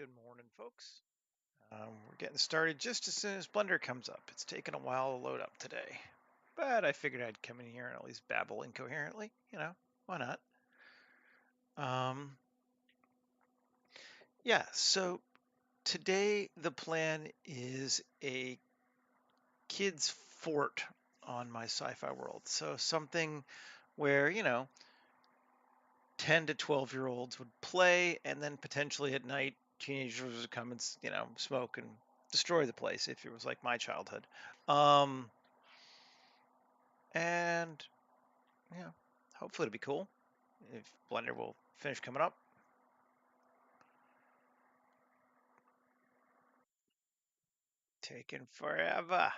Good morning, folks. We're getting started just as soon as Blender comes up. It's taken a while to load up today, but I figured I'd come in here and at least babble incoherently. Why not? Um, yeah, so today the plan is a kid's fort on my sci-fi world. So something where, 10 to 12-year-olds would play, and then potentially at night teenagers would come and smoke and destroy the place if it was like my childhood. um and yeah, hopefully it'll be cool if Blender will finish coming up. Taking forever.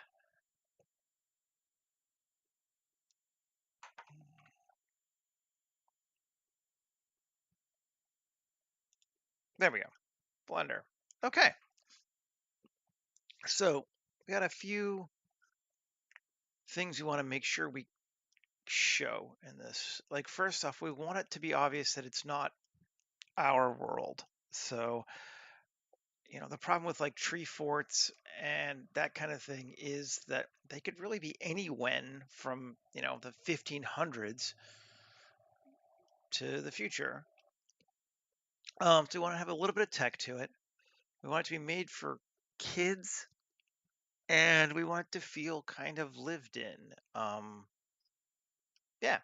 There we go. Blender. Okay, so we got a few things we want to make sure we show in this. Like, first off, we want it to be obvious that it's not our world. So the problem with like tree forts and that kind of thing is that they could really be anywhen from, the 1500s to the future. So we want to have a little bit of tech to it. We want it to be made for kids, and we want it to feel kind of lived in. Yeah,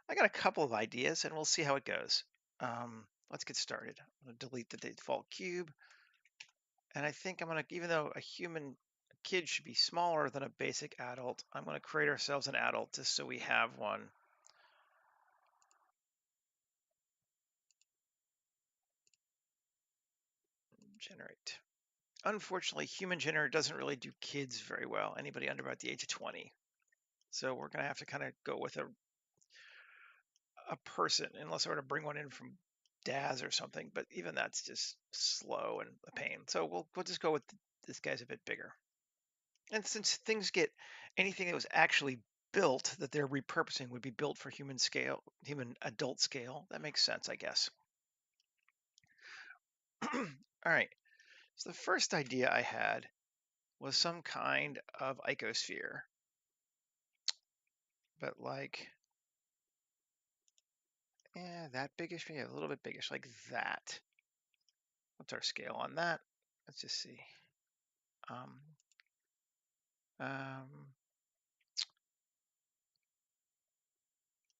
I got a couple of ideas, and we'll see how it goes. Let's get started. I'm going to delete the default cube. And I think I'm going to, even though a kid should be smaller than a basic adult, I'm going to create ourselves an adult just so we have one. Generate. Unfortunately, human generator doesn't really do kids very well, anybody under about the age of 20. So we're going to have to kind of go with a person, unless I were to bring one in from DAS or something. But even that's just slow and a pain. So we'll just go with this guy's a bit bigger. And since anything that was actually built that they're repurposing would be built for human adult scale, that makes sense, I guess. All right. So the first idea I had was some kind of icosphere, but like, that biggish, maybe a little bit biggish, like that. What's our scale on that? Let's just see. Um, um,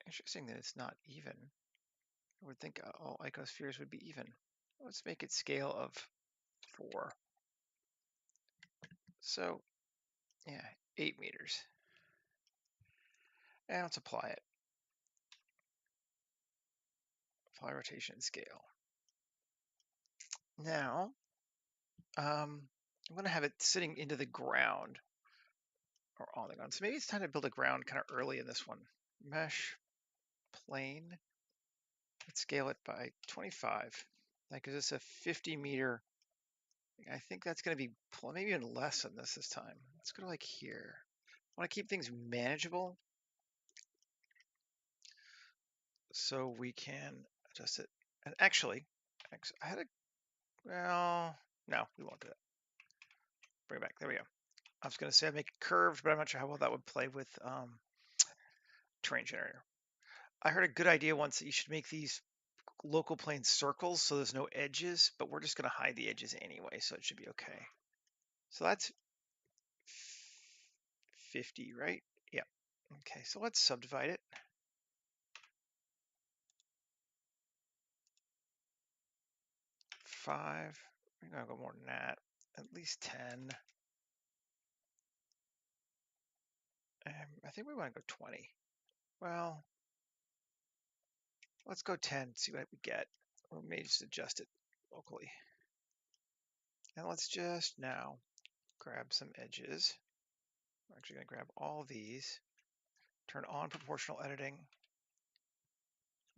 Interesting that it's not even. I would think all icospheres would be even. Let's make it scale of 4. So yeah, 8 meters. And let's apply it. Apply rotation scale. Now, I'm going to have it sitting into the ground or on the ground. So maybe it's time to build a ground kind of early in this one. Mesh plane. Let's scale it by 25. That gives us a 50-meter. I think that's going to be maybe even less than this time. Let's go to like here. I want to keep things manageable so we can adjust it. And actually, I had a, well, no, we won't do that. Bring it back. There we go. I was going to say I'd make it curved, but I'm not sure how well that would play with terrain generator. I heard a good idea once that you should make these local plane circles so there's no edges, but we're just going to hide the edges anyway, so it should be okay. So that's 50, right? Yeah. Okay, so let's subdivide it. 5. We're going to go more than that. At least 10. I think we want to go 20. Well, let's go 10, see what we get. Or we may just adjust it locally. And let's just now grab some edges. I'm actually going to grab all these, turn on proportional editing,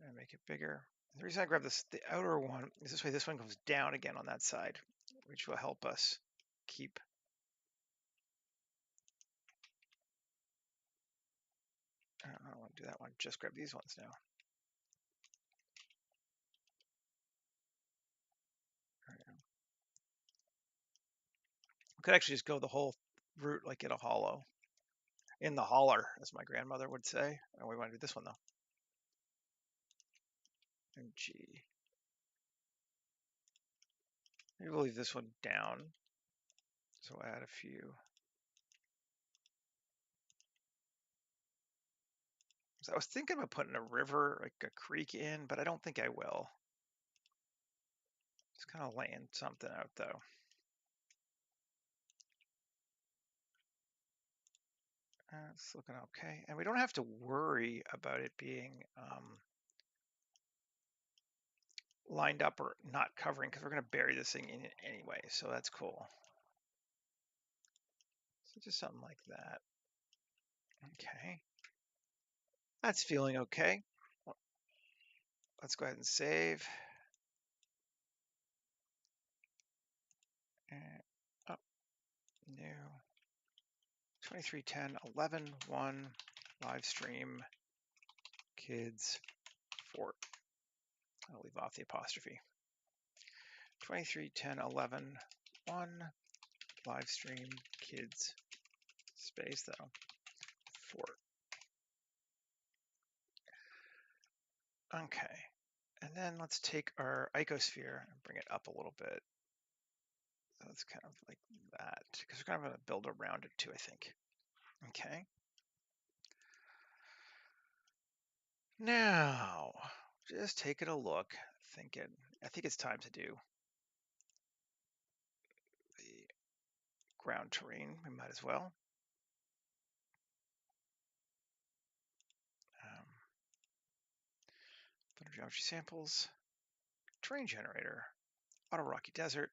and make it bigger. The reason I grab the outer one, is this way this one goes down again on that side, which will help us keep. I don't want to do that one, just grab these ones now. Could actually just go the whole route, like in a hollow. In the holler, as my grandmother would say. Oh, we want to do this one though. And G. Maybe we'll leave this one down. So add a few. So I was thinking about putting a river, like a creek in, but I don't think I will. Just kind of laying something out though. It's looking okay. And we don't have to worry about it being lined up or not covering because we're going to bury this thing in it anyway. So that's cool. So just something like that. Okay. That's feeling okay. Let's go ahead and save. And up, new. 2310 11 1 live stream kids fort. I'll leave off the apostrophe. 2310 11 1 live stream kids space though fort. Okay, and then let's take our icosphere and bring it up a little bit. So it's kind of like that because we're kind of going to build around it too, I think. Okay. Now, just taking a look, thinking, I think it's time to do the ground terrain. We might as well. Geometry samples, terrain generator, auto rocky desert,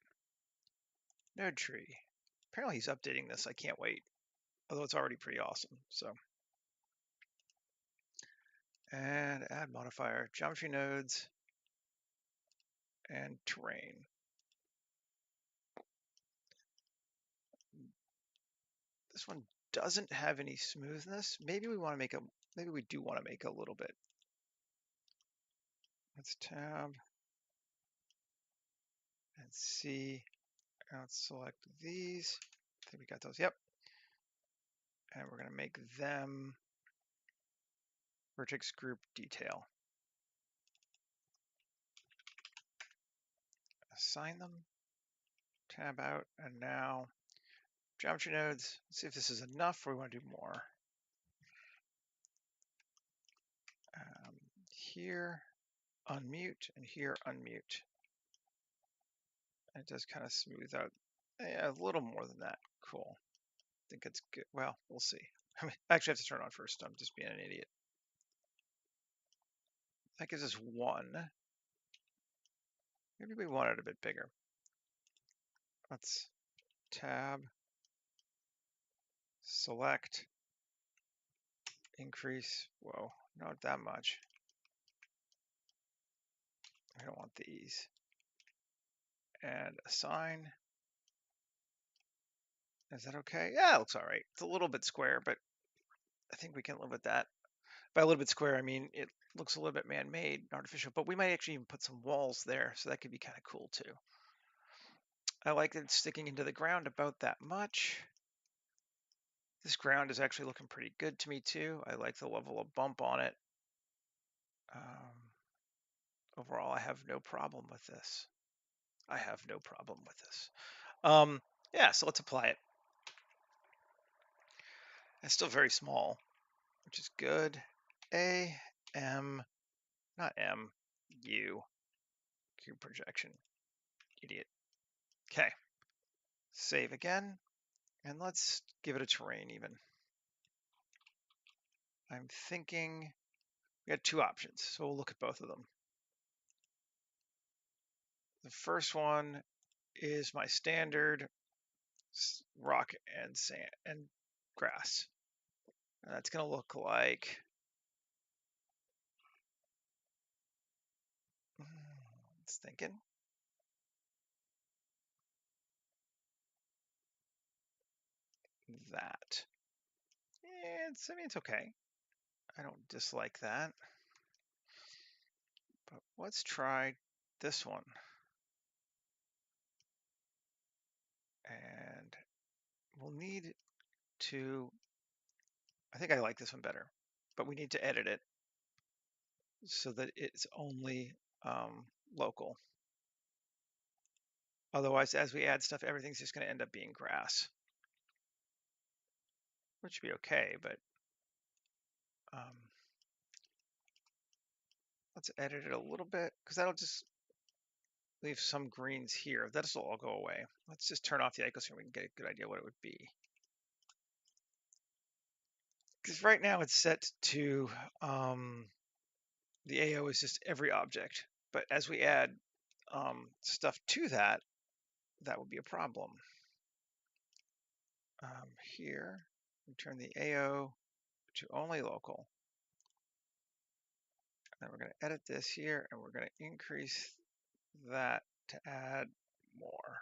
node tree. Apparently he's updating this. I can't wait. Although it's already pretty awesome. So, and add modifier, geometry nodes, and terrain. This one doesn't have any smoothness. Maybe we want to make a, maybe we do want to make a little bit. Let's tab and see. Let's select these. I think we got those. Yep. And we're going to make them vertex group detail. Assign them. Tab out. And now geometry nodes. Let's see if this is enough or we want to do more. Here, unmute, and here, unmute. And it does kind of smooth out. Yeah, a little more than that. Cool. I think it's good. Well, we'll see. I mean, I actually have to turn it on first. I'm just being an idiot. That gives us one. Maybe we want it a bit bigger. Let's tab, select, increase. Whoa, not that much. I don't want these. And assign. Is that okay? Yeah, it looks all right. It's a little bit square, but I think we can live with that. By a little bit square, I mean it looks a little bit man-made, artificial, but we might actually even put some walls there, so that could be kind of cool too. I like that it's sticking into the ground about that much. This ground is actually looking pretty good to me too. I like the level of bump on it. Overall, I have no problem with this. I have no problem with this. Yeah, so let's apply it. It's still very small, which is good. A, M, not M, U, cube projection. Idiot. Okay, save again, and let's give it a terrain even. I'm thinking we got two options, so we'll look at both of them. The first one is my standard rock and sand and grass. And that's going to look like it's thinking. That. I mean, it's okay. I don't dislike that. But let's try this one. And we'll need to, I think I like this one better, but we need to edit it so that it's only local. Otherwise, as we add stuff, everything's just going to end up being grass, which should be okay, but let's edit it a little bit because that'll just leave some greens here. That'll all go away. Let's just turn off the icosphere. We can get a good idea what it would be. Because right now it's set to the AO is just every object. But as we add stuff to that, that would be a problem. Here, we turn the AO to only local. And we're going to edit this here, and we're going to increase that to add more,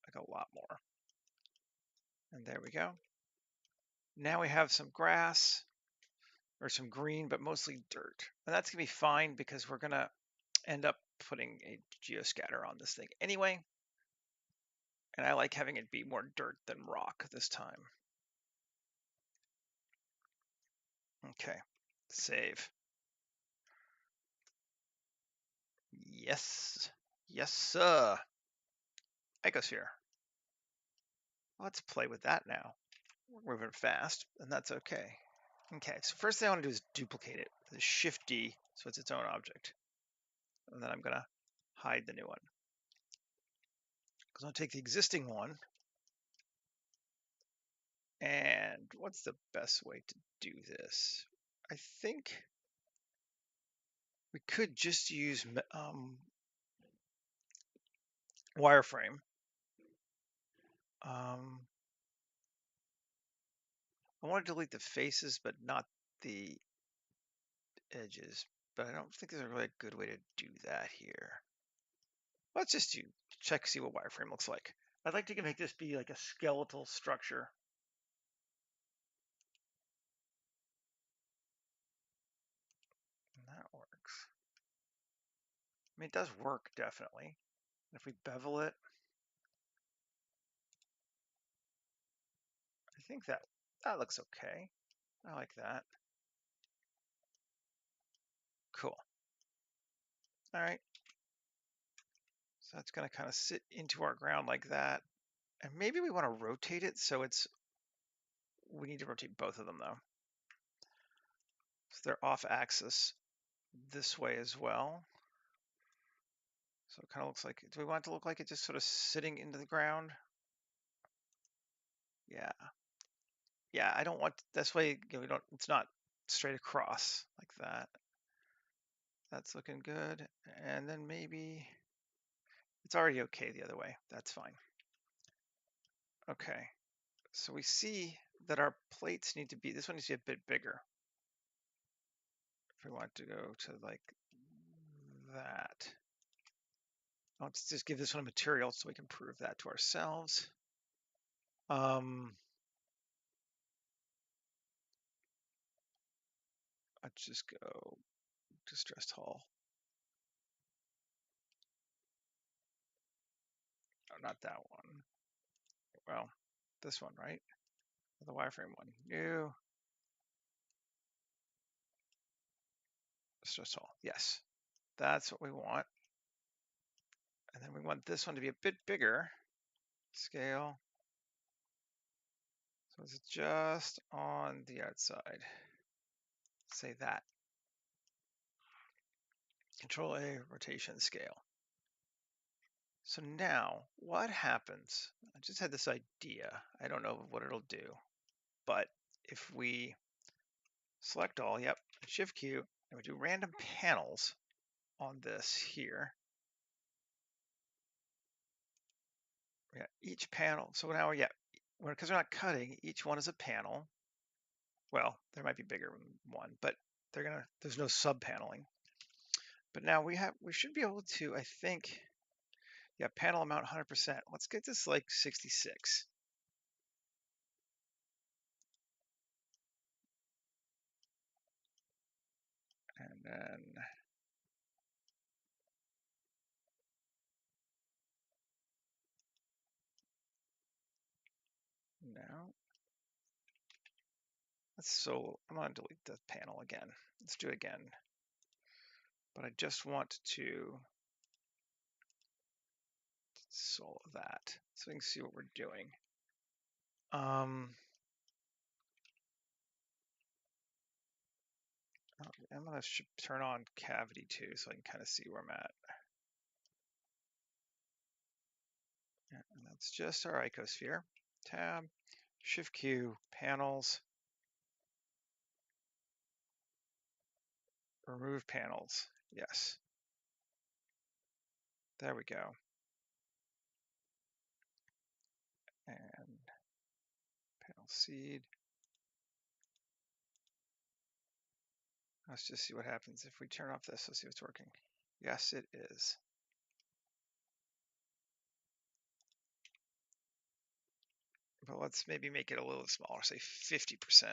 like a lot more. And there we go. Now we have some grass or some green, but mostly dirt. And that's going to be fine because we're going to end up putting a geoscatter on this thing anyway. And I like having it be more dirt than rock this time. Okay, save. Yes, yes, sir. Icosphere. Let's play with that now. We're moving fast, and that's okay. Okay, so first thing I want to do is duplicate it. The Shift D, so it's its own object. And then I'm going to hide the new one. Because I'll take the existing one. And what's the best way to do this? I think we could just use wireframe. I want to delete the faces, but not the edges. But I don't think there's a really good way to do that here. Let's just check, see what wireframe looks like. I'd like to make this be like a skeletal structure. And that works. I mean, it does work, definitely. If we bevel it, I think that looks okay. I like that. Cool. All right. So that's going to kind of sit into our ground like that. And maybe we want to rotate it so we need to rotate both of them though. So they're off axis this way as well. So it kind of looks like, do we want it to look like it's just sort of sitting into the ground? Yeah. Yeah, I don't want, this way, it's not straight across like that. That's looking good. And then maybe, it's already okay the other way. That's fine. Okay. So we see that our plates need to be, this one needs to be a bit bigger. If we want to go to like that. Let's just give this one a material so we can prove that to ourselves. Let's just go to stressed hull. Oh, not that one. Well, this one, right? The wireframe one. New. Stressed hull. Yes. That's what we want. And then we want this one to be a bit bigger. Scale. So it's just on the outside. Say that. Control A, rotation scale. So now, what happens? I just had this idea. I don't know what it'll do. But if we select all, yep, Shift Q, and we do random panels on this here. Yeah, each panel. So now, yeah, because we're not cutting, each one is a panel. Well, there might be bigger than one, but there's no sub paneling. But now we should be able to, I think, yeah, panel amount 100%. Let's get this like 66. And then now, I'm going to delete the panel again. Let's do it again. But I just want to solve that so we can see what we're doing. I'm going to turn on cavity too so I can kind of see where I'm at. Yeah, and that's just our icosphere. Tab, Shift Q, panels, remove panels. Yes. There we go. And panel seed. Let's just see what happens if we turn off this. Let's see if it's working. Yes, it is. But let's maybe make it a little smaller, say 50%.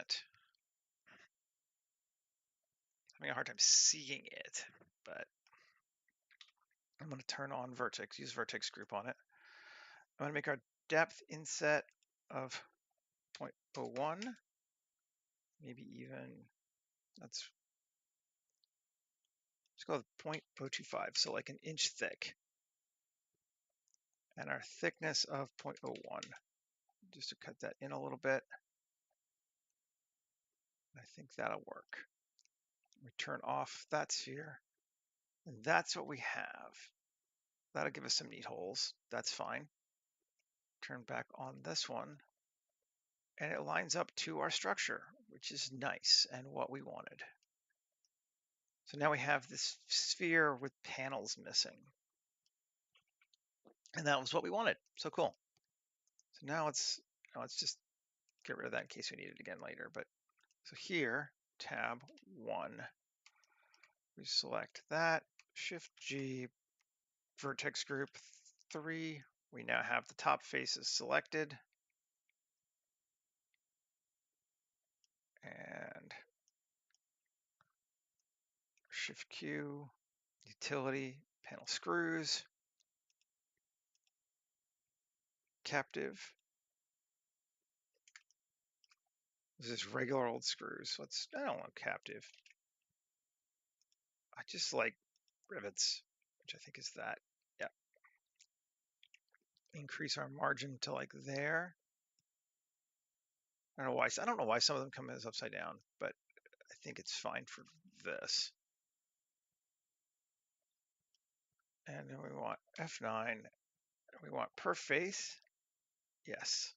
Having a hard time seeing it, but I'm going to turn on vertex, use vertex group on it. I'm going to make our depth inset of 0.01, maybe even, let's go with 0.025, so like an inch thick. And our thickness of 0.01, just to cut that in a little bit. I think that'll work. We turn off that sphere, and that's what we have. That'll give us some neat holes. That's fine. Turn back on this one, and it lines up to our structure, which is nice and what we wanted. So now we have this sphere with panels missing. And that was what we wanted. So cool. So now let's just get rid of that in case we need it again later. But so here, tab 1, we select that, Shift G, vertex group 3. We now have the top faces selected. And Shift Q, utility, panel screws, captive. This is regular old screws. I don't want captive. I just like rivets, which I think is that. Yeah. Increase our margin to like there. I don't know why some of them come as upside down, but I think it's fine for this. And then we want F9. We want per face. Yes.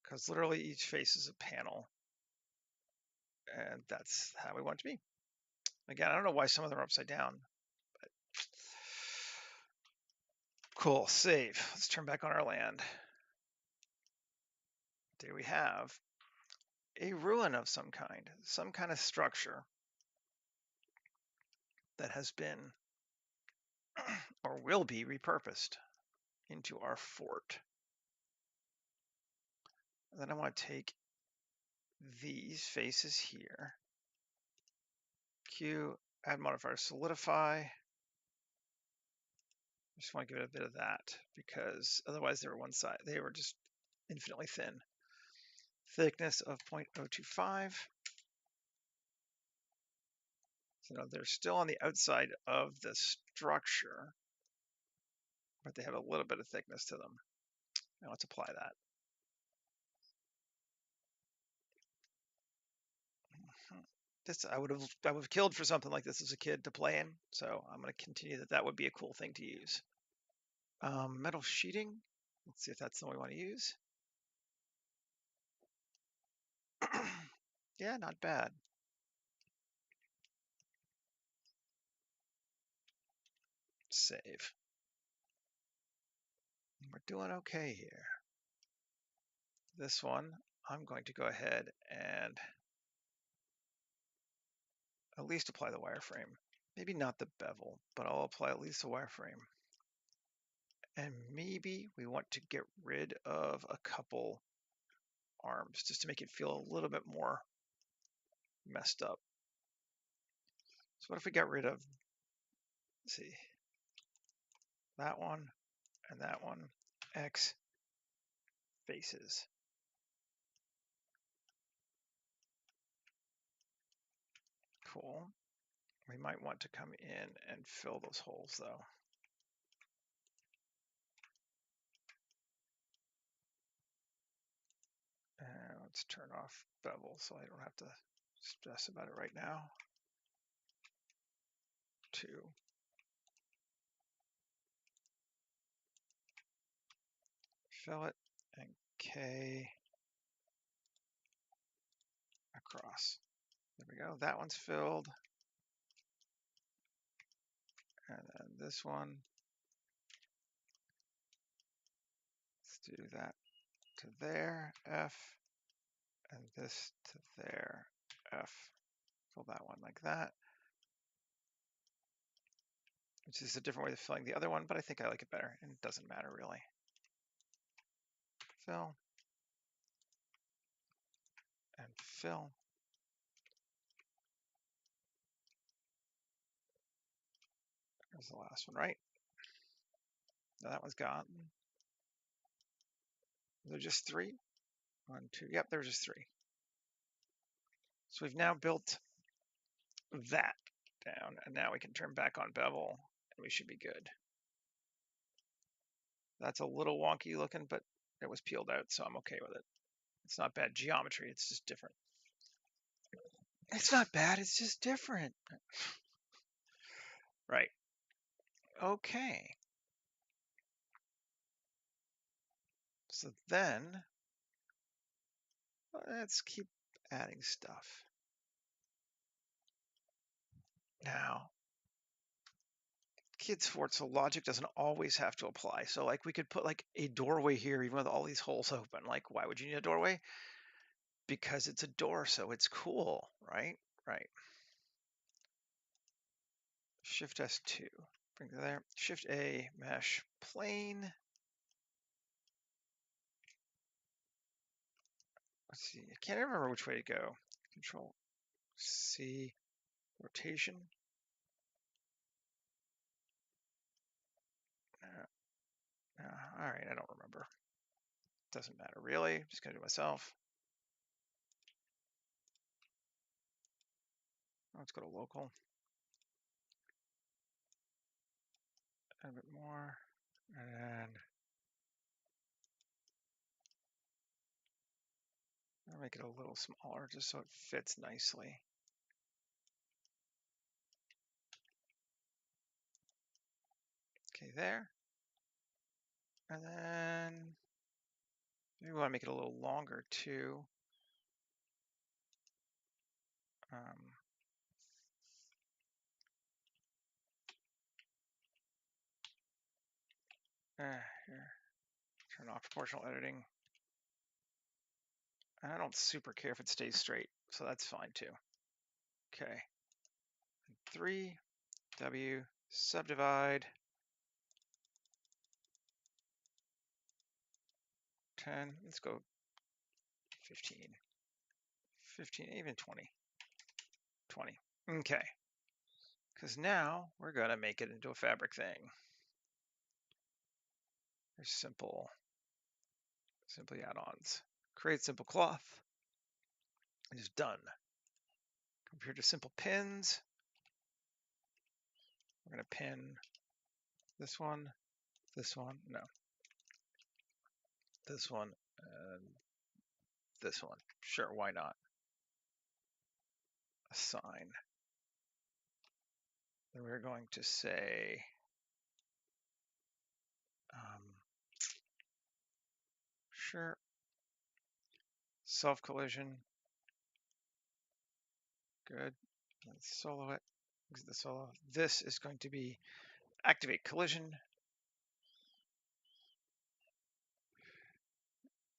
Because literally each face is a panel. And that's how we want it to be. Again, I don't know why some of them are upside down. But cool, save. Let's turn back on our land. There we have a ruin of some kind of structure that has been or will be repurposed into our fort. And then I want to take these faces here, Q, add modifier solidify. I just want to give it a bit of that because otherwise they were one side. They were just infinitely thin. Thickness of 0.025. So now they're still on the outside of the structure, but they have a little bit of thickness to them. Now let's apply that. This I would have killed for something like this as a kid to play in, so I'm going to continue that would be a cool thing to use. Metal sheeting. Let's see if that's the one we want to use. Yeah, not bad. Save. We're doing okay here. This one, I'm going to go ahead and at least apply the wireframe. Maybe not the bevel, but I'll apply at least the wireframe. And maybe we want to get rid of a couple arms just to make it feel a little bit more messed up. So what if we got rid of, let's see, that one and that one, X faces. Cool. We might want to come in and fill those holes though. And let's turn off bevel so I don't have to stress about it right now. 2. Fill it, and K across. There we go. That one's filled. And then this one. Let's do that to there, F, and this to there, F. Fill that one like that, which is a different way of filling the other one, but I think I like it better, and it doesn't matter really. Fill and fill. There's the last one, right? No, that one's gone. They're just 3. 1, 2. Yep, there's just 3. So we've now built that down, and now we can turn back on bevel, and we should be good. That's a little wonky looking, but it was peeled out, so I'm okay with it. It's not bad geometry, it's just different. It's not bad, it's just different. Right. Okay. So then, let's keep adding stuff. Now, kids sport, so logic doesn't always have to apply. So like we could put like a doorway here, even with all these holes open. Like, why would you need a doorway? Because it's a door, so it's cool, right? Right. Shift S2, bring it there. Shift A, mesh, plane. Let's see, I can't remember which way to go. Control C, rotation. All right, I don't remember. Doesn't matter really. I'm just gonna do it myself. Let's go to local. A bit more, and I'll make it a little smaller just so it fits nicely. Okay, there. And then maybe we want to make it a little longer too. Here, turn off proportional editing. And I don't super care if it stays straight, so that's fine too. Okay. 3, W, subdivide, 10, let's go 15, 15, even 20, 20. Okay. Because now we're going to make it into a fabric thing. There's simply add-ons. Create simple cloth. It is done. Compared to simple pins, we're going to pin this one, no, this one, and this one. Sure, why not? Assign. Then we're going to say sure, self collision. Good. Let's solo it. Exit the solo. This is going to be activate collision.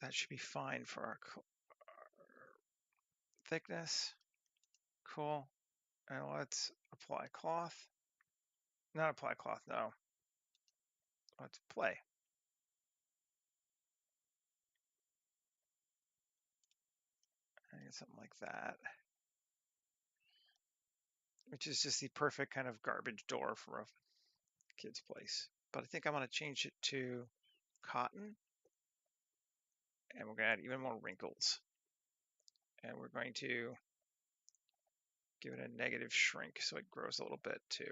That should be fine for our thickness. Cool. And let's apply cloth. Not apply cloth, no. Let's play. I get something like that. Which is just the perfect kind of garbage door for a kid's place. But I think I'm going to change it to cotton. And we're going to add even more wrinkles. And we're going to Give it a negative shrink so it grows a little bit too.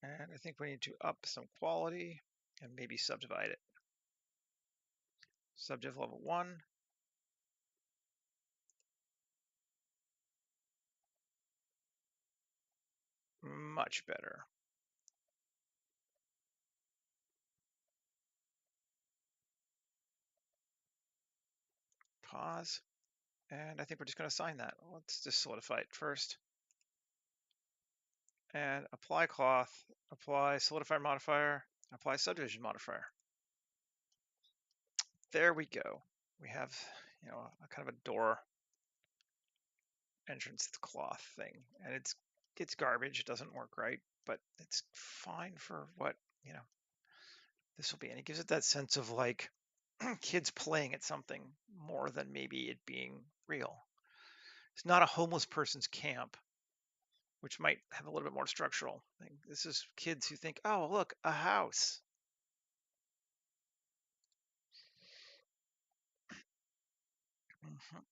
And I think we need to up some quality and maybe subdivide it. Subdiv level 1. Much better. Pause. And I think we're just going to assign that. Let's just solidify it first. And apply cloth, apply solidifier modifier, apply subdivision modifier. There we go. We have, a kind of a door entrance cloth thing, and it's garbage. It doesn't work right, but it's fine for what this will be. And it gives it that sense of like kids playing at something more than maybe it being real. It's not a homeless person's camp, which might have a little bit more structural thing. This is kids who think, oh, look, a house. Mhm.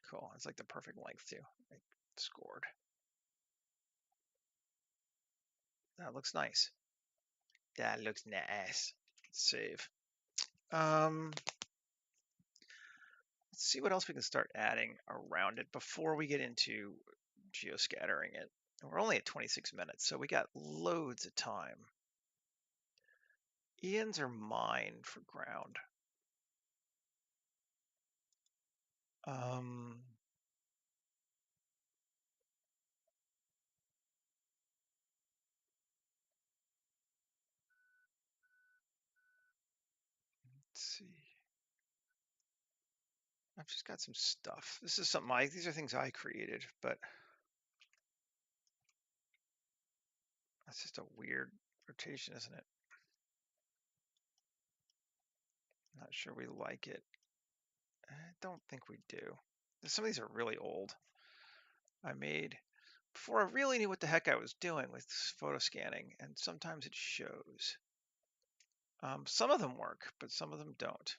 Cool. It's like the perfect length too. Like, scored. That looks nice. That looks nice. Save. Let's see what else we can start adding around it before we get into geoscattering it. And we're only at 26 minutes, so we got loads of time. Ian's are mine for ground. Let's see. I've just got some stuff. This is something these are things I created, but that's just a weird rotation, isn't it? Not sure we like it. I don't think we do. Some of these are really old. I made before I really knew what the heck I was doing with photo scanning, and sometimes it shows. Some of them work, but some of them don't.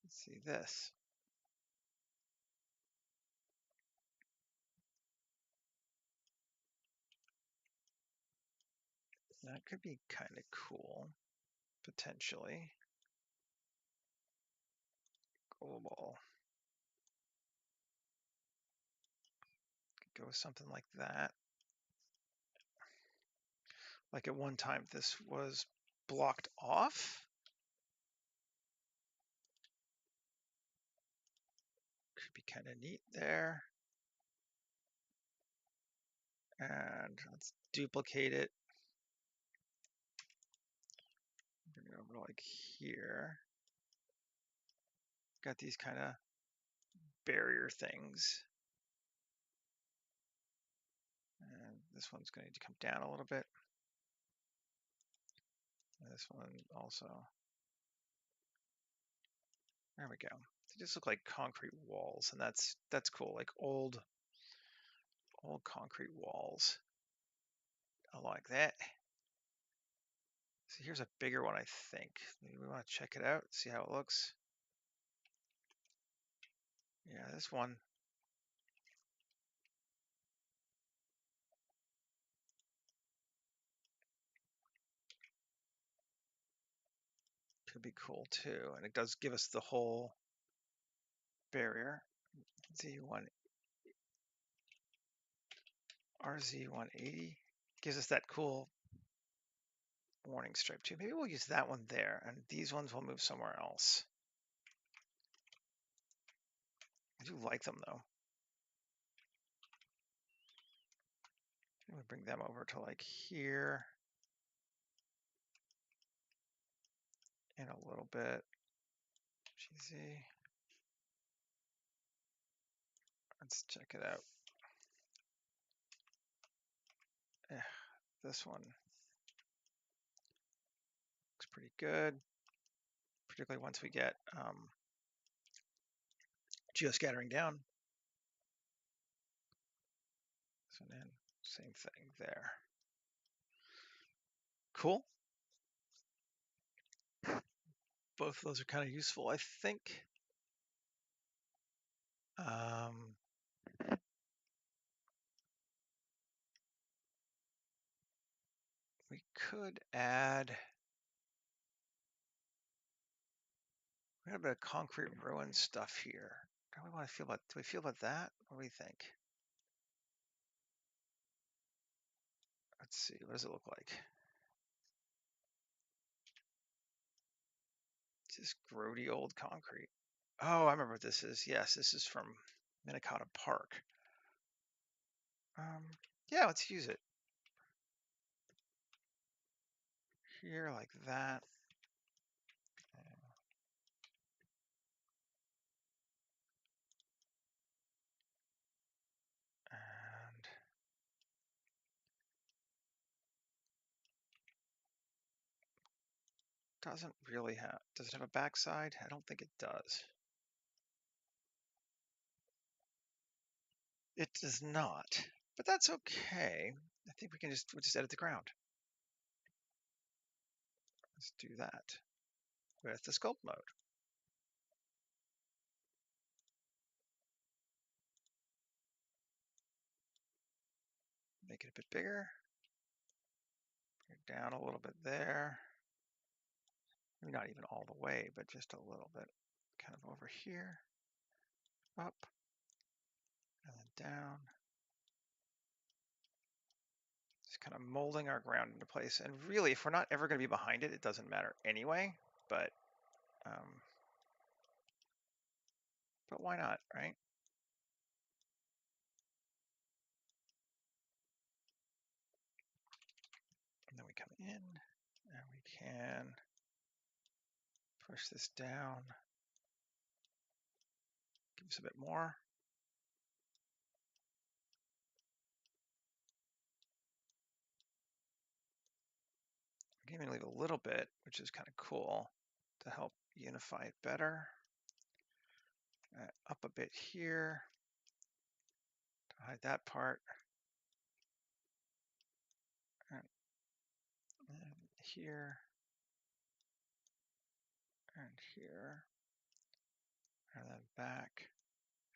Let's see this. That could be kind of cool, potentially. Global. Could go with something like that. Like at one time, this was blocked off. Could be kind of neat there. And let's duplicate it. Bring it over to like here. Got these kind of barrier things. And this one's going to need to come down a little bit. And this one also. There we go. They just look like concrete walls, and that's cool. Like old concrete walls. I like that. So here's a bigger one, I think. Maybe we want to check it out, see how it looks. Yeah, this one. Could be cool too, and it does give us the whole barrier. Z1 RZ180 gives us that cool warning stripe too. Maybe we'll use that one there, and these ones will move somewhere else. I do like them though. I'm gonna bring them over to like here in a little bit. GZ. Let's check it out. Yeah, this one looks pretty good, particularly once we get geoscattering down. This one in. Same thing there. Cool. Both of those are kind of useful, I think. We could add. We got a bit of concrete ruin stuff here. How do we want to feel about? Do we feel about that? What do we think? Let's see. What does it look like? Just grody old concrete. Oh, I remember what this is. Yes, this is from Minnetonka Park. Yeah, let's use it. Here, like that. And doesn't really have, does it have a backside? I don't think it does. It does not, but that's okay. I think we'll just edit the ground. Let's do that with the sculpt mode. Make it a bit bigger. Bring it down a little bit there. Maybe not even all the way, but just a little bit. Kind of over here, up, and then down. Just kind of molding our ground into place. And really, if we're not ever going to be behind it, it doesn't matter anyway. But why not, right? And then we come in, and we can push this down. Give us a bit more. I can even leave a little bit, which is kind of cool to help unify it better. Up a bit here to hide that part. And here and here, and then back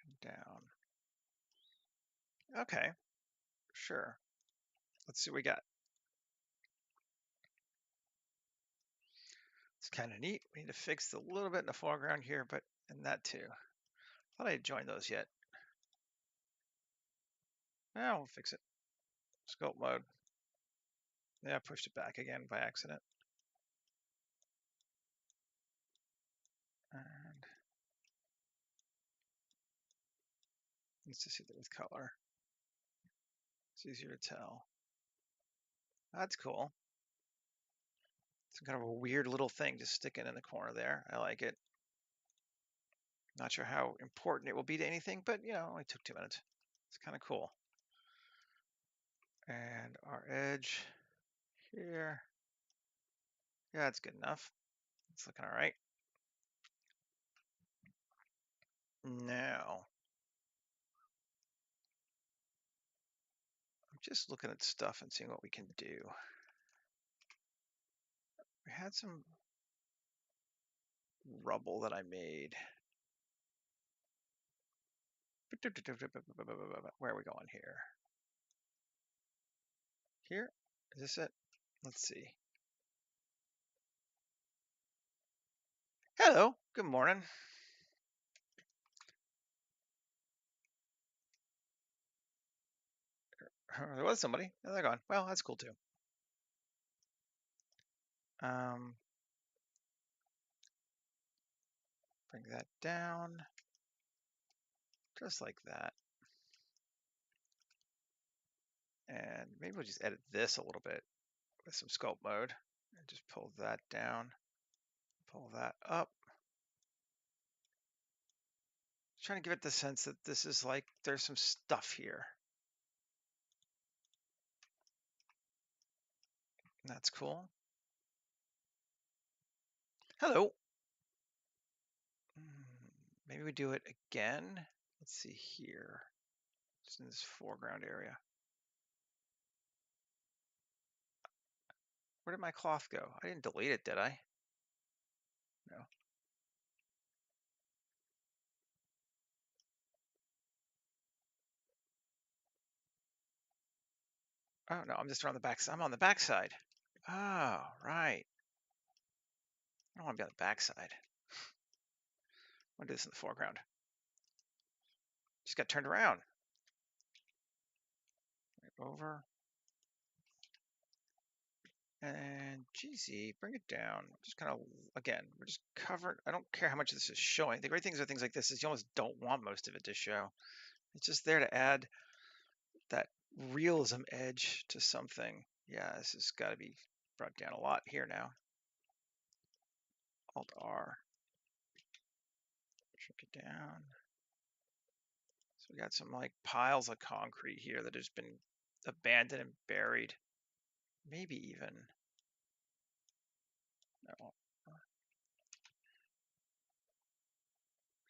and down. Okay, sure. Let's see what we got. It's kind of neat. We need to fix a little bit in the foreground here, but in that too. Thought I had joined those yet. Now we'll fix it. Sculpt mode. Yeah, I pushed it back again by accident. And let's just see that with color. It's easier to tell. That's cool. It's kind of a weird little thing just sticking in the corner there. I like it. Not sure how important it will be to anything, but you know, it only took 2 minutes. It's kind of cool. And our edge here. Yeah, it's good enough. It's looking all right. Now, I'm just looking at stuff and seeing what we can do. We had some rubble that I made. Where are we going here? Here? Is this it? Let's see. Hello, good morning. There was somebody. Oh, they're gone. Well, that's cool too. Bring that down. Just like that. And maybe we'll just edit this a little bit with some sculpt mode. And just pull that down. Pull that up. Trying to give it the sense that this is like, there's some stuff here. That's cool. Hello. Maybe we do it again. Let's see here. Just in this foreground area. Where did my cloth go? I didn't delete it, did I? No. Oh, no, I'm just on the back. I'm on the back side. Oh, right. I don't want to be on the back side. I want to do this in the foreground. Just got turned around. Right over. And GZ, bring it down. Just kind of, again, we're just covered. I don't care how much of this is showing. The great things are things like this is you almost don't want most of it to show. It's just there to add that realism edge to something. Yeah, this has got to be brought down a lot here now. Alt R. Shrink it down. So we got some like piles of concrete here that has been abandoned and buried. Maybe even. No.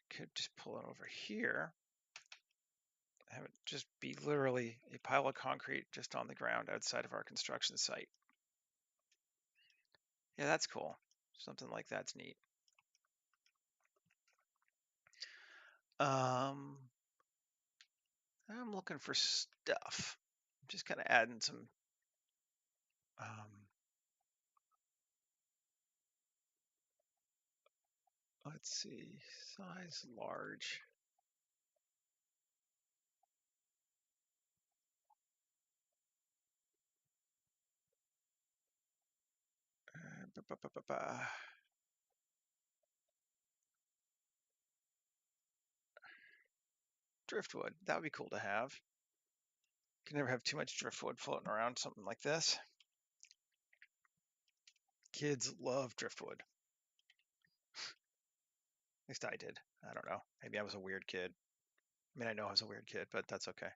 We could just pull it over here. Have it just be literally a pile of concrete just on the ground outside of our construction site. Yeah, that's cool. Something like that's neat. I'm looking for stuff. I'm just kind of adding some let's see, size large. Driftwood, that would be cool to have. Can never have too much driftwood floating around something like this. Kids love driftwood. At least I did. I don't know. Maybe I was a weird kid. I mean, I know I was a weird kid, but that's okay.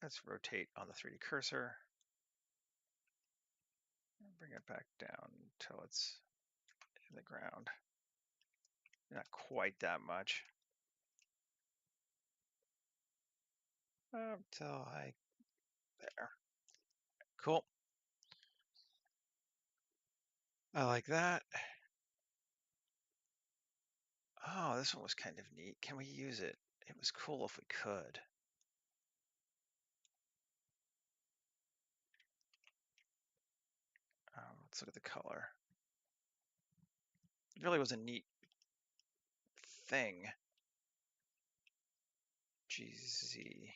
Let's rotate on the 3D cursor. Bring it back down until it's in the ground. Not quite that much. Until there. Cool. I like that. Oh, this one was kind of neat. Can we use it? It was cool if we could. Let's look at the color. It really was a neat thing. GZ.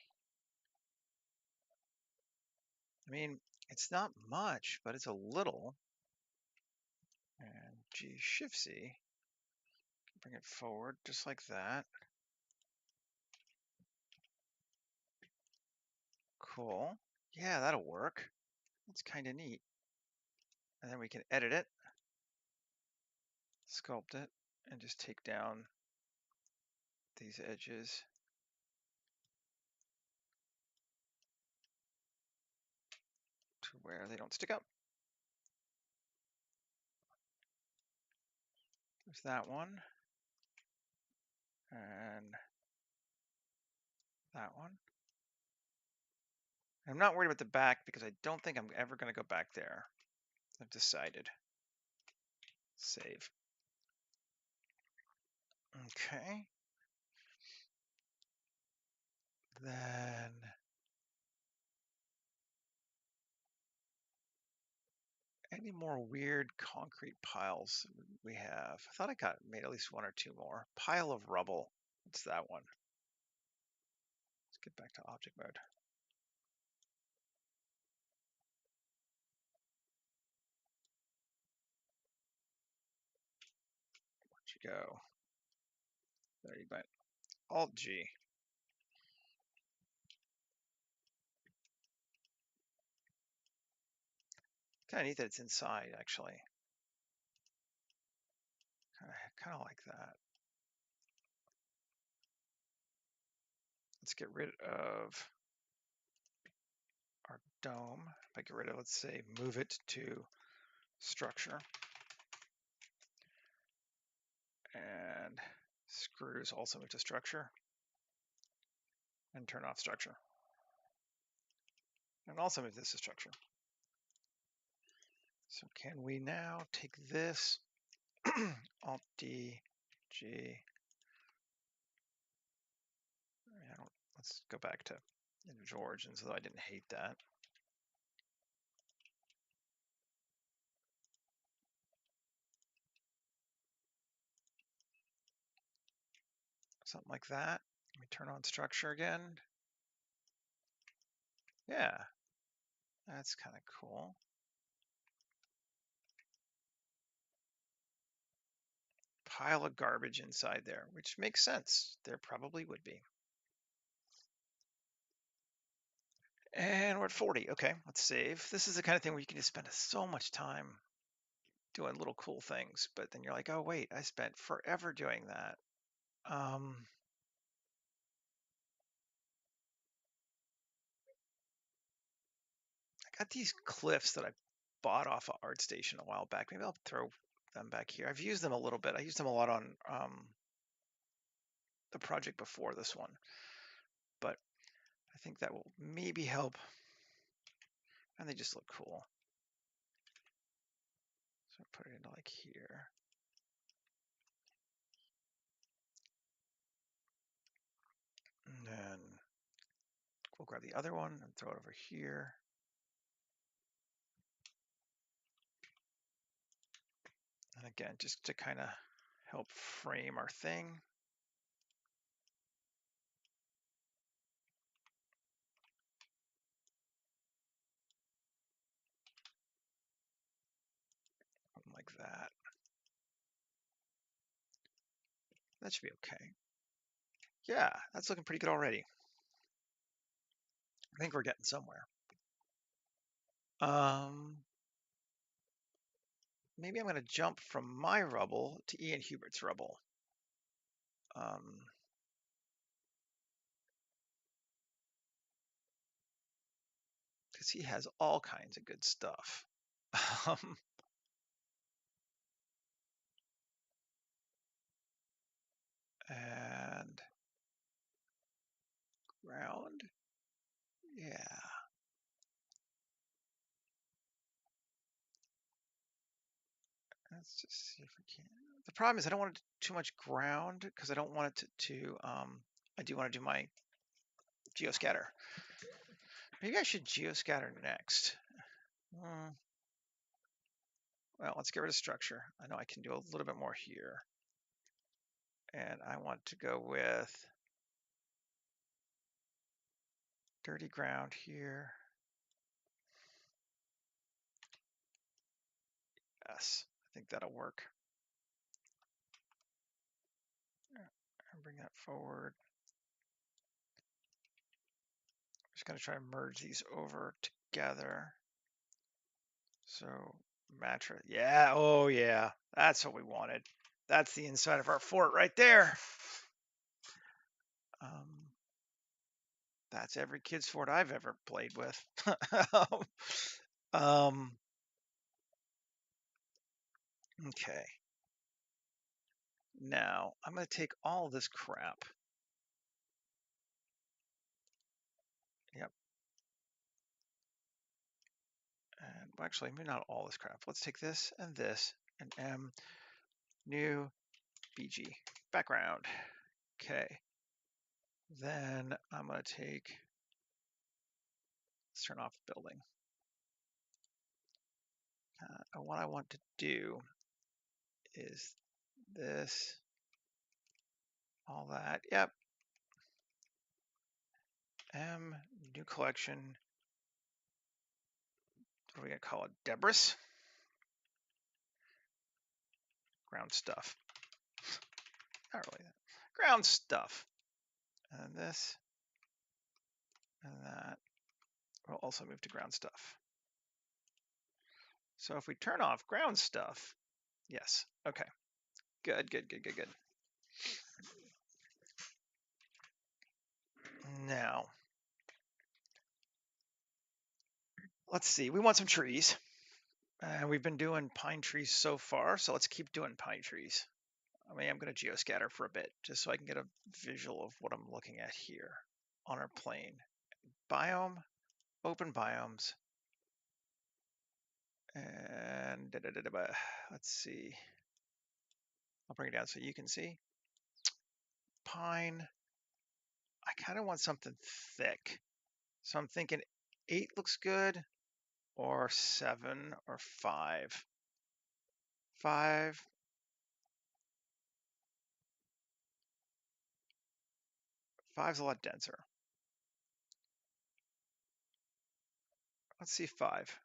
I mean, it's not much, but it's a little. And G Shift C. Bring it forward just like that. Cool. Yeah, that'll work. It's kind of neat. And then we can edit it, sculpt it, and just take down these edges. To where they don't stick up. There's that one. And that one. I'm not worried about the back because I don't think I'm ever going to go back there. I've decided. Save. Okay. Then any more weird concrete piles we have? I thought I made at least one or two more. Pile of rubble. What's that one? Let's get back to object mode. Where'd you go? There you went. Alt G. Kind of neat that it's inside, actually. Kind of like that. Let's get rid of our dome. If I get rid of, let's say, move it to structure. And screws also move to structure. And turn off structure. And also move this to structure. So can we now take this, Alt D, G, let's go back to individual origins, though I didn't hate that. Something like that. Let me turn on structure again. Yeah, that's kind of cool. Pile of garbage inside there, which makes sense. There probably would be. And we're at 40. Okay, let's save. This is the kind of thing where you can just spend so much time doing little cool things, but then you're like, oh wait, I spent forever doing that. I got these cliffs that I bought off of ArtStation a while back. Maybe I'll throw them back here. I've used them a little bit. I used them a lot on the project before this one, but I think that will maybe help. And they just look cool. So put it into like here. And then we'll grab the other one and throw it over here. And again, just to kind of help frame our thing. Something like that. That should be okay. Yeah, that's looking pretty good already. I think we're getting somewhere. Maybe I'm going to jump from my rubble to Ian Hubert's rubble. Because he has all kinds of good stuff. And ground. Yeah. Let's just see if we can. The problem is I don't want too much ground because I don't want it to I do want to do my geoscatter. Maybe I should geoscatter next. Well, let's get rid of structure. I know I can do a little bit more here. And I want to go with dirty ground here. Yes, I think that'll work. And bring that forward. I'm just going to try to merge these over together. So mattress, yeah, oh yeah, that's what we wanted. That's the inside of our fort right there. That's every kid's fort I've ever played with. Okay. Now I'm going to take all this crap. Yep. And well, actually, maybe not all this crap. Let's take this and M, new BG background. Okay. Then I'm going to take, let's turn off the building. And what I want to do is this, all that. Yep. M, new collection. What are we going to call it? Debris? Ground stuff. Not really that. Ground stuff. And this and that. We'll also move to ground stuff. So if we turn off ground stuff, yes. Okay. Good, good, good, good, good. Now, let's see. We want some trees. And we've been doing pine trees so far, so let's keep doing pine trees. I mean, I'm going to geoscatter for a bit, just so I can get a visual of what I'm looking at here on our plane. Biome, open biomes, And let's see. I'll bring it down so you can see. Pine. I kind of want something thick. So I'm thinking 8 looks good, or 7 or 5. 5. 5's a lot denser. Let's see 5.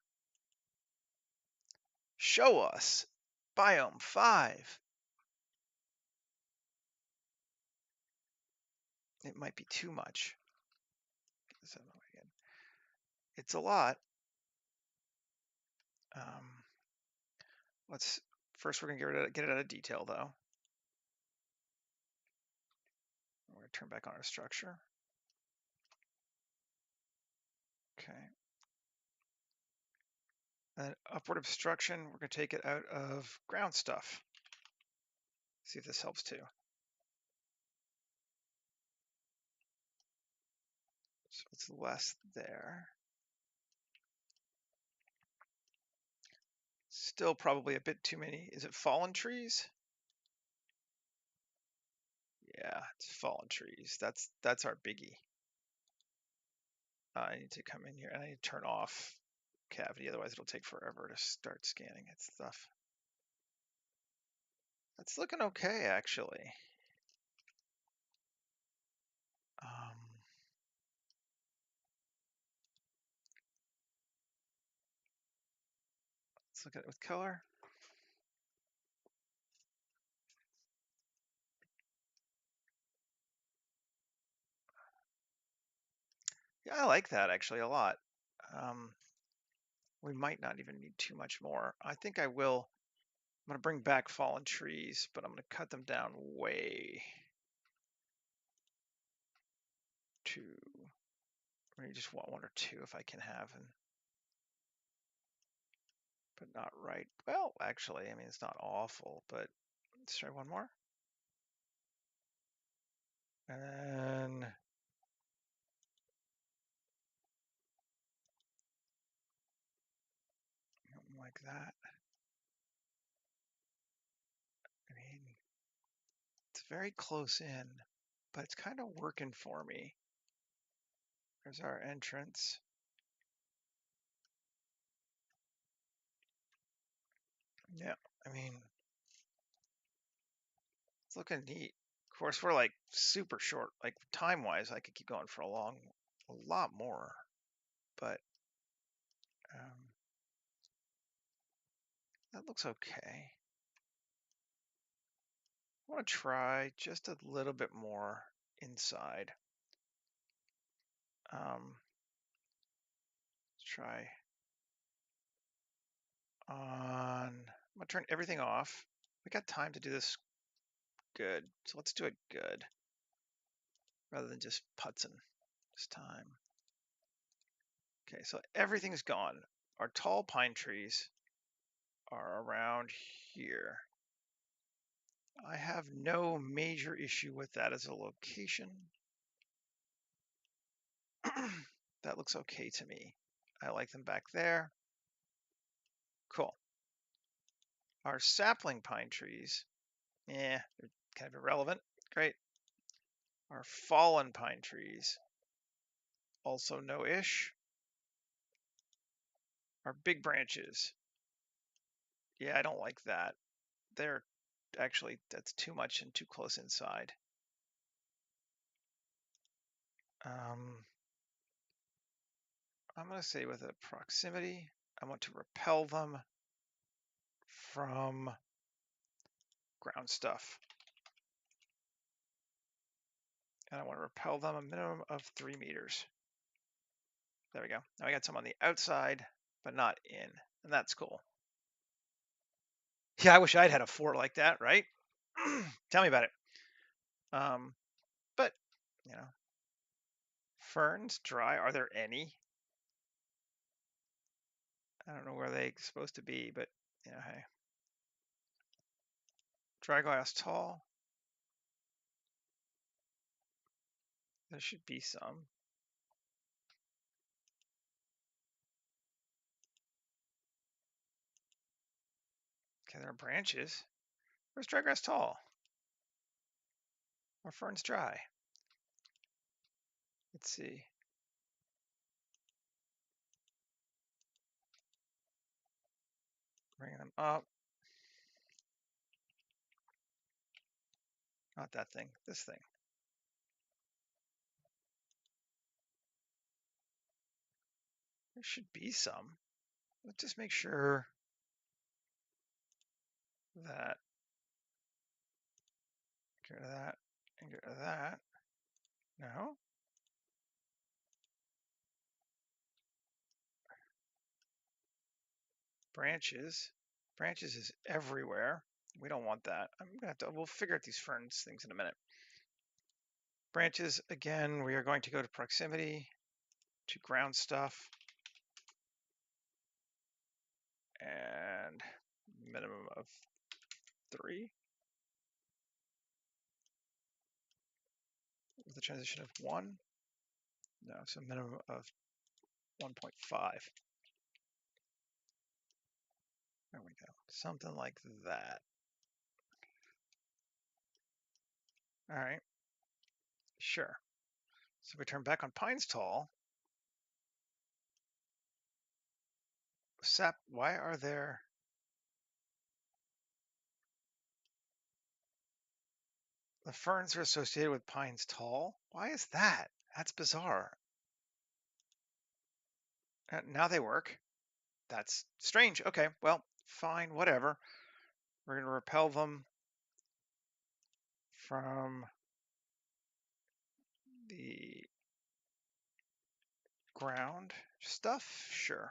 Show us. Biome 5. It might be too much. It's a lot. Let's first we're gonna get it out of detail though. We're gonna turn back on our structure. Okay. And upward obstruction, we're gonna take it out of ground stuff. See if this helps too. So it's less there. Still probably a bit too many. Is it fallen trees? Yeah, it's fallen trees. That's our biggie. I need to come in here and I need to turn off cavity, otherwise it'll take forever to start scanning its stuff. That's looking okay, actually. Let's look at it with color. Yeah, I like that actually a lot. We might not even need too much more. I think I will. I'm going to bring back fallen trees, but I'm going to cut them down way to. I just want 1 or 2 if I can have, but not right. Well, actually, I mean it's not awful, but let's try 1 more. And like that. I mean, it's very close in, but it's kind of working for me. There's our entrance. Yeah, I mean, it's looking neat. Of course, we're like super short. Like time-wise, I could keep going for a lot more. But that looks okay. I want to try just a little bit more inside. Let's try on. I'm gonna turn everything off. We got time to do this good, so let's do it good rather than just putzing this time. Okay, so everything's gone. Our tall pine trees are around here. I have no major issue with that as a location. That looks okay to me. I like them back there. Cool. Our sapling pine trees, they're kind of irrelevant. Great. Our fallen pine trees, also no-ish. Our big branches, yeah, I don't like that. They're actually, that's too much and too close inside. I'm going to say with a proximity, I want to repel them from ground stuff. And I want to repel them a minimum of 3 meters. There we go. Now I got some on the outside, but not in, and that's cool. Yeah, I wish I'd had a fort like that, right? Tell me about it. But, you know, ferns, dry, are there any? I don't know where they're supposed to be, but, hey. Dry glass tall. There should be some. Okay, there are branches. Where's dry grass tall? Or ferns dry? Let's see. Bring them up. Not that thing, this thing. There should be some. Let's just make sure that, get rid of that, and get rid of that. No? Branches. Branches is everywhere. We don't want that. I'm gonna have to, we'll figure out these ferns things in a minute. Branches, again, we are going to go to proximity, to ground stuff, and minimum of 3 with a transition of 1. No, so minimum of 1.5. There we go. Something like that. All right. Sure. So we turn back on Pines Tall. Sap, why are there... The ferns are associated with Pines Tall? Why is that? That's bizarre. Now they work. That's strange. Okay, well, fine, whatever. We're going to repel them from the ground stuff, sure,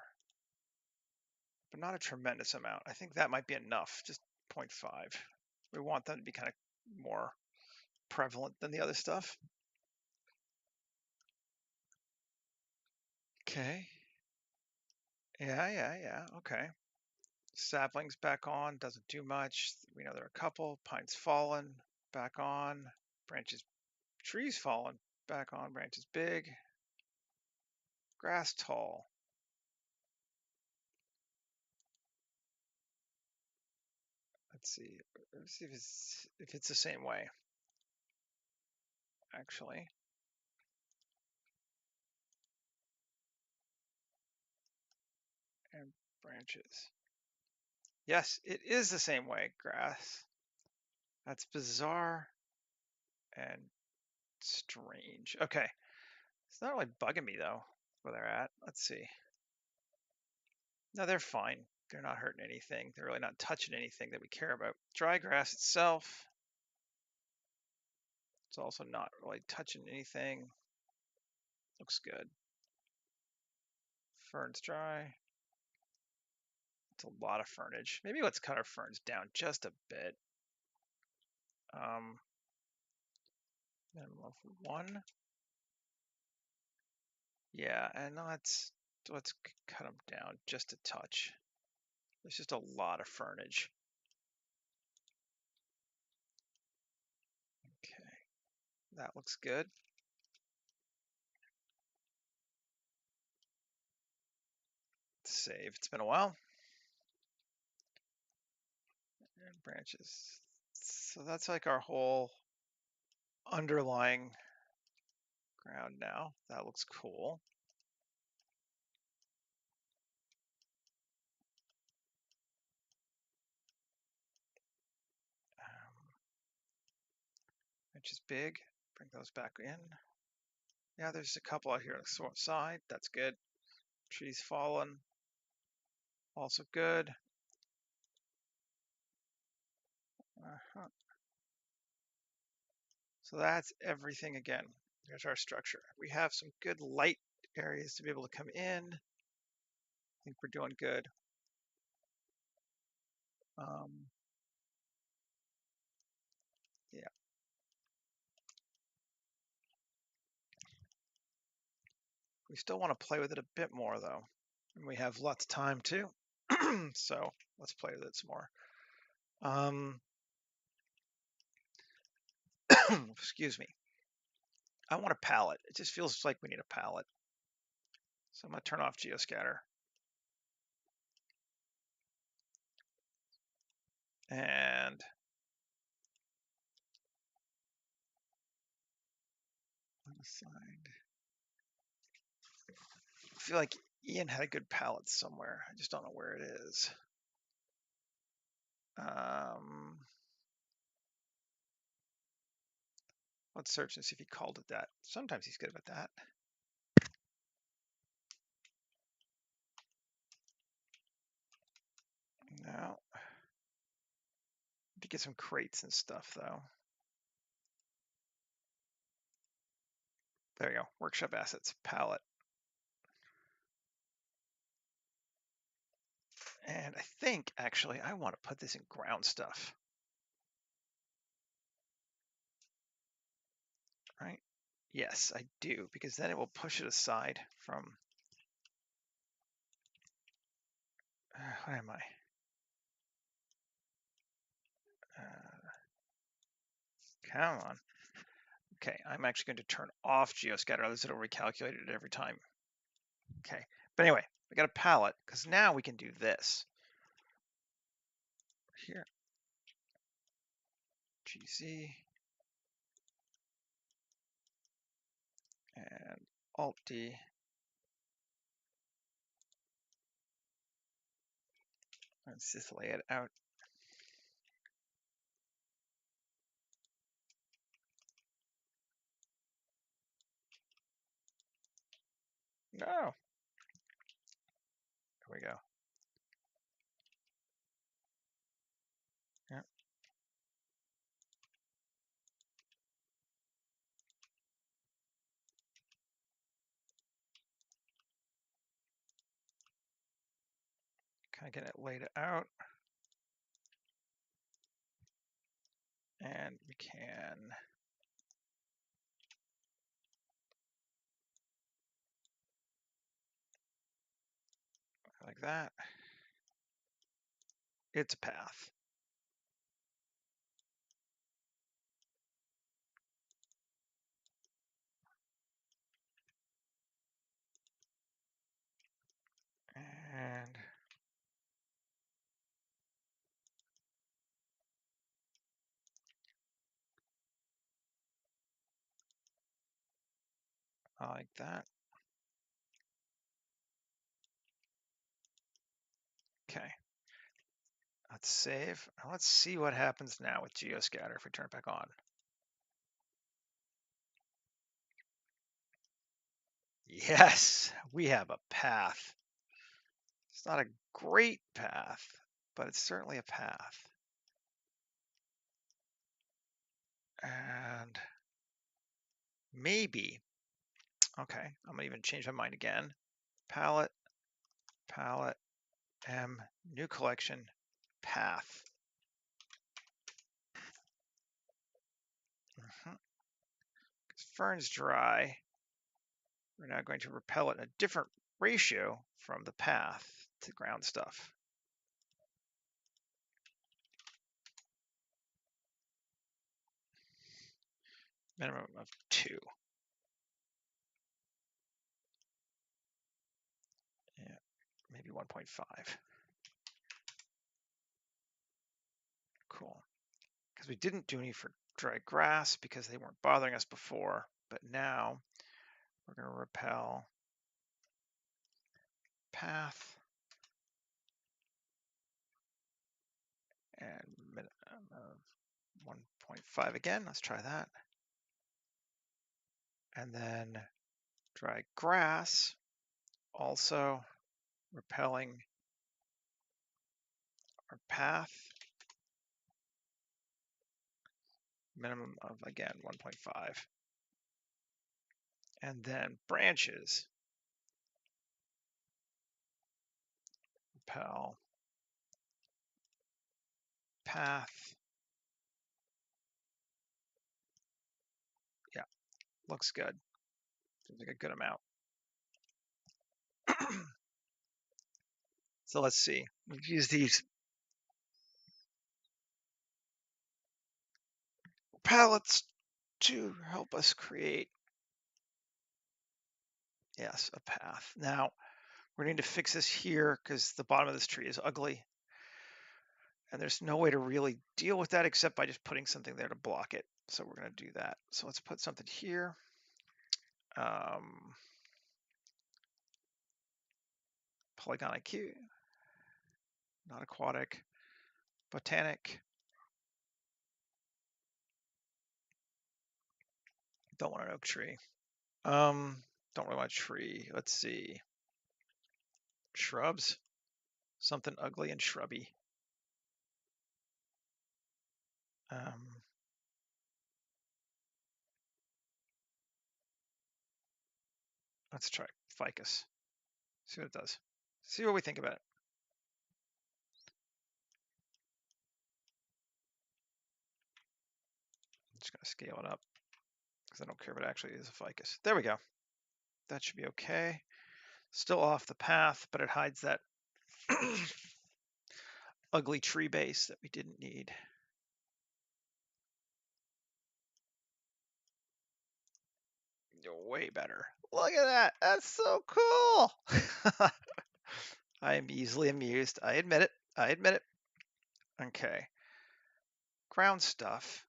but not a tremendous amount. I think that might be enough, just 0.5. We want them to be kind of more prevalent than the other stuff. Okay. Yeah. Okay. Saplings back on, doesn't do much. We know there are a couple. Pines fallen, back on. Branches, trees fallen, back on. Branches big. Grass tall. Let's see if it's the same way, actually. And branches. Yes, it is the same way, grass. That's bizarre and strange. Okay. It's not really bugging me though, where they're at. Let's see. No, they're fine. They're not hurting anything. They're really not touching anything that we care about. Dry grass itself, it's also not really touching anything. Looks good. Ferns dry. It's a lot of fernage. Maybe let's cut our ferns down just a bit. Minimum of 1. Yeah, and let's cut them down just a touch. There's just a lot of fernage. Okay, that looks good. Save. It's been a while. And branches. So that's like our whole underlying ground now. That looks cool. Which is big. Bring those back in. Yeah, there's a couple out here on the side. That's good. Trees fallen. Also good. So that's everything again. There's our structure. We have some good light areas to be able to come in. I think we're doing good. Yeah. We still want to play with it a bit more though. And we have lots of time too. So let's play with it some more. Excuse me. I want a palette. It just feels like we need a palette. So I'm going to turn off geoscatter. And unassigned. I feel like Ian had a good palette somewhere. I just don't know where it is. Let's search and see if he called it that. Sometimes he's good about that. No. To get some crates and stuff though. There you go. Workshop assets, palette. And I think actually I want to put this in ground stuff. Right? Yes, I do, because then it will push it aside from. Where am I? Come on. Okay, I'm actually going to turn off geoscatter, otherwise it'll recalculate it every time. Okay, but anyway, we got a palette because now we can do this. Here, GZ, and Alt D. Let's just lay it out. No. There we go. Yep. Kind of get it laid out. And we can like that. It's a path. And I like that. Okay. Let's save. Let's see what happens now with geoscatter if we turn it back on. Yes, we have a path. It's not a great path, but it's certainly a path. And maybe, okay, I'm gonna even change my mind again. Palette, palette, M, new collection, path. Because Fern's dry, we're now going to repel it in a different ratio from the path to ground stuff. Minimum of 2. Yeah, maybe 1.5. Cool. Because we didn't do any for dry grass because they weren't bothering us before, but now we're going to repel path and minimum of 1.5 again. Let's try that. And then dry grass, also repelling our path, minimum of, again, 1.5. And then branches, repel path. Yeah, looks good. Seems like a good amount. So let's see. We've used these palettes to help us create, yes, a path. Now, we need to fix this here because the bottom of this tree is ugly. And there's no way to really deal with that except by just putting something there to block it. So we're going to do that. So let's put something here. Polygon IQ, not aquatic, botanic. Don't want an oak tree. Don't really want a tree. Let's see. Shrubs. Something ugly and shrubby. Let's try ficus. See what it does. See what we think about it. I'm just going to scale it up because I don't care if it actually is a ficus. There we go. That should be okay. Still off the path, but it hides that ugly tree base that we didn't need. Way better. Look at that. That's so cool. I am easily amused. I admit it. I admit it. Okay. Ground stuff.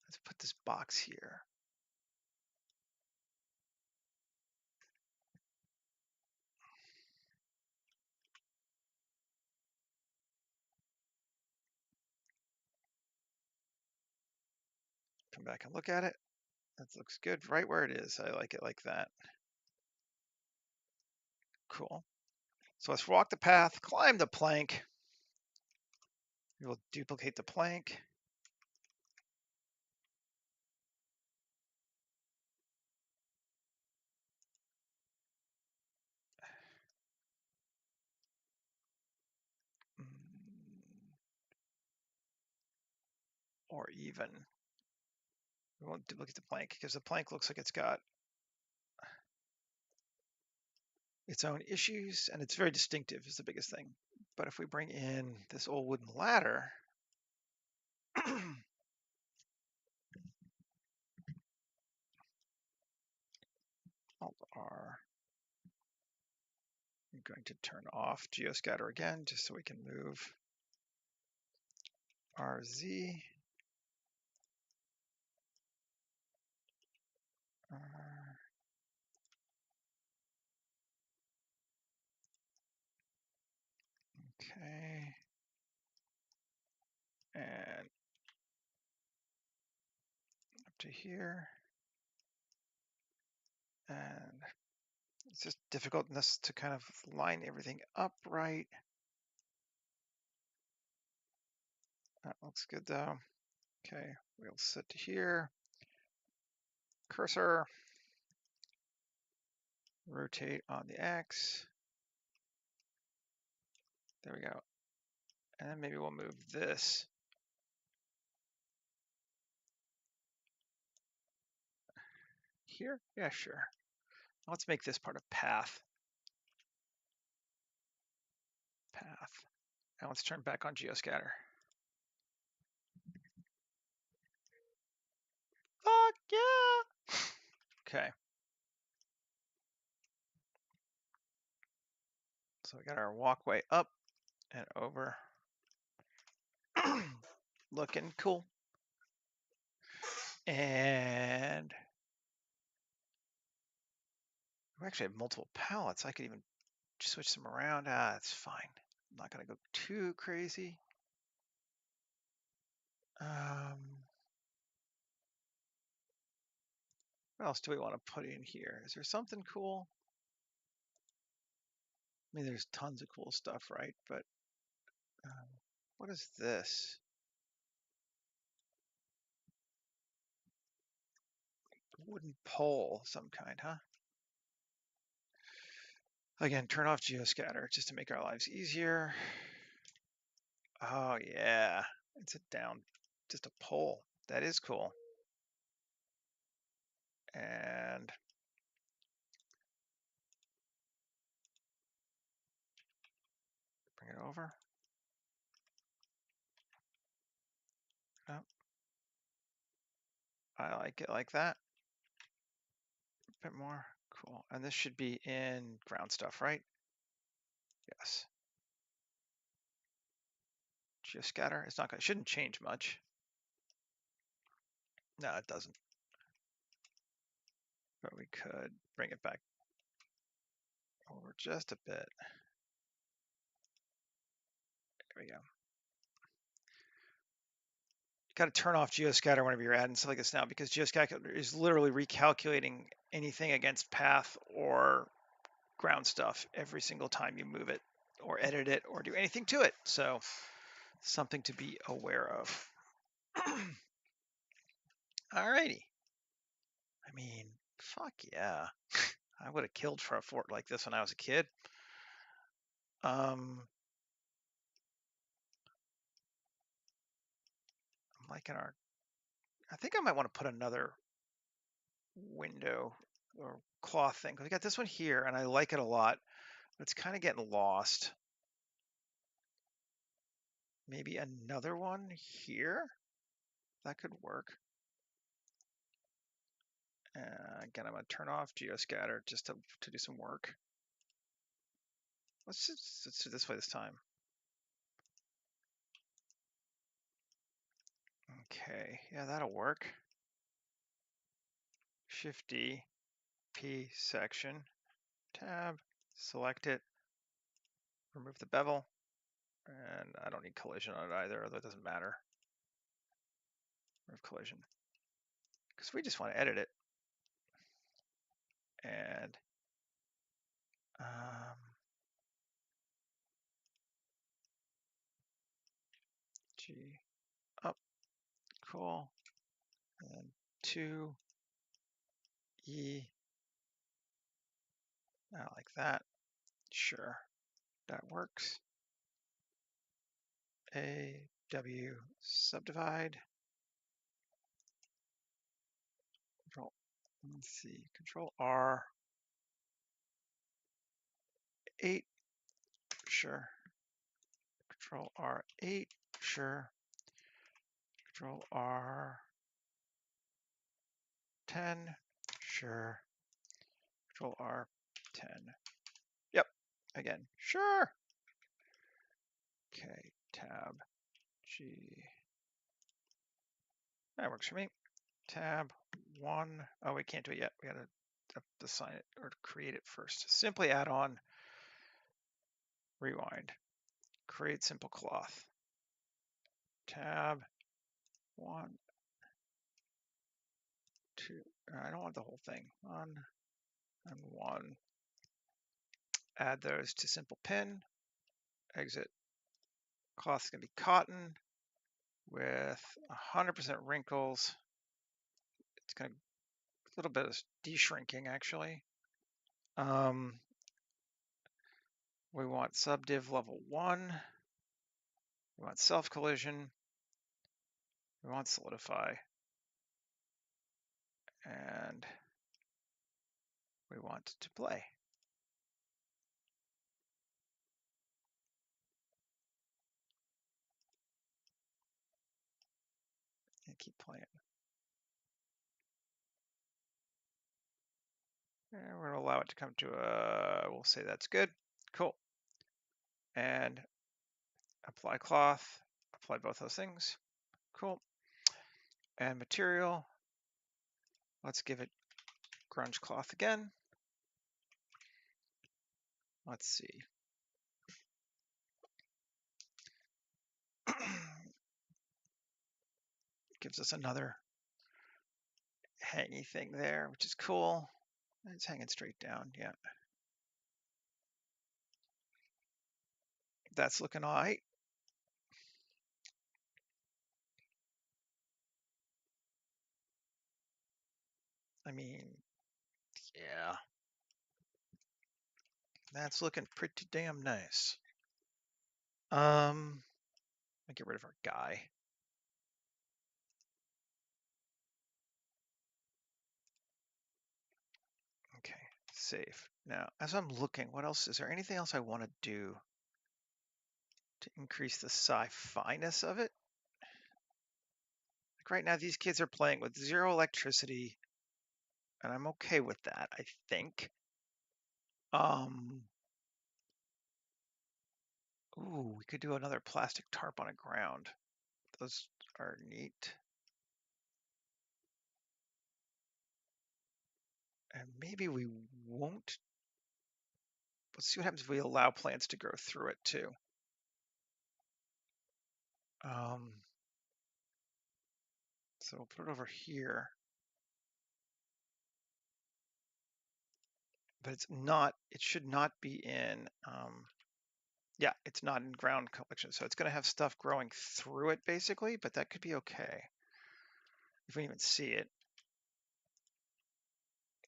Let's put this box here. Come back and look at it. That looks good right where it is. I like it like that. Cool. So let's walk the path, climb the plank. We will duplicate the plank. Or even, we won't duplicate the plank because the plank looks like it's got its own issues and it's very distinctive is the biggest thing. But if we bring in this old wooden ladder, Alt R, I'm going to turn off geoscatter again just so we can move RZ. Okay. And up to here. And it's just difficultness to kind of line everything up right. That looks good though. Okay, we'll set to here. Cursor. Rotate on the X. There we go. And then maybe we'll move this. Here? Yeah, sure. Let's make this part of path. Path. Now let's turn back on geoscatter. Fuck yeah! Okay. So we got our walkway up and over. Looking cool. And we actually have multiple pallets. I could even switch them around. Ah, it's fine. I'm not going to go too crazy. What else do we want to put in here? Is there something cool? I mean, there's tons of cool stuff, right? But what is this? Wooden pole, some kind, huh? Again, turn off geoscatter just to make our lives easier. Oh yeah, it's a down, just a pole. That is cool. And bring it over. Oh, I like it like that. A bit more. Cool. And this should be in ground stuff, right? Yes. Geoscatter. It's not going. It shouldn't change much. No, it doesn't. But we could bring it back over just a bit. There we go. Got to turn off Geoscatter whenever you're adding stuff like this now, because Geoscatter is literally recalculating anything against path or ground stuff every single time you move it or edit it or do anything to it. So something to be aware of. Alrighty. I mean, fuck yeah. I would have killed for a fort like this when I was a kid. I'm liking our. I think I might want to put another window or cloth thing. We got this one here, and I like it a lot. But it's kind of getting lost. Maybe another one here. That could work. Again, I'm going to turn off Geoscatter just to do some work. Let's do this way this time. Okay, yeah, that'll work. Shift D, P section, tab, select it, remove the bevel, and I don't need collision on it either, although it doesn't matter. Remove collision. Because we just want to edit it. And G up, cool. And then 2 E, not like that. Sure, that works. A, W, subdivide. Control, let's see, Control R, 8, sure. Control R8, sure. Control R10, sure. Control R10. Yep, again, sure. Okay, tab G. That works for me. Tab 1. Oh, we can't do it yet. We gotta assign it or create it first. Simply add on, rewind, create simple cloth. Tab 1, 2. I don't want the whole thing. 1 and 1. Add those to simple pin. Exit. Cloth is going to be cotton with 100% wrinkles. It's going to a little bit of de-shrinking actually. We want subdiv level 1. We want self collision. We want solidify. And we want to play. And keep playing. And we're going to allow it to come to a, we'll say that's good. Cool. And apply cloth, apply both those things. Cool. And material, let's give it grunge cloth again. Let's see. Gives us another hangy thing there, which is cool. It's hanging straight down, yeah. That's looking all right. I mean, yeah. That's looking pretty damn nice. I'll get rid of our guy. Okay, save. Now, as I'm looking, what else? Is there anything else I want to do to increase the sci-fi-ness of it? Like right now, these kids are playing with 0 electricity, and I'm okay with that, I think. Ooh, we could do another plastic tarp on a ground. Those are neat. And maybe we won't. Let's see what happens if we allow plants to grow through it too. So we'll put it over here. But it's not, it should not be in, yeah, it's not in ground collection. So it's going to have stuff growing through it basically, but that could be okay. If we even see it,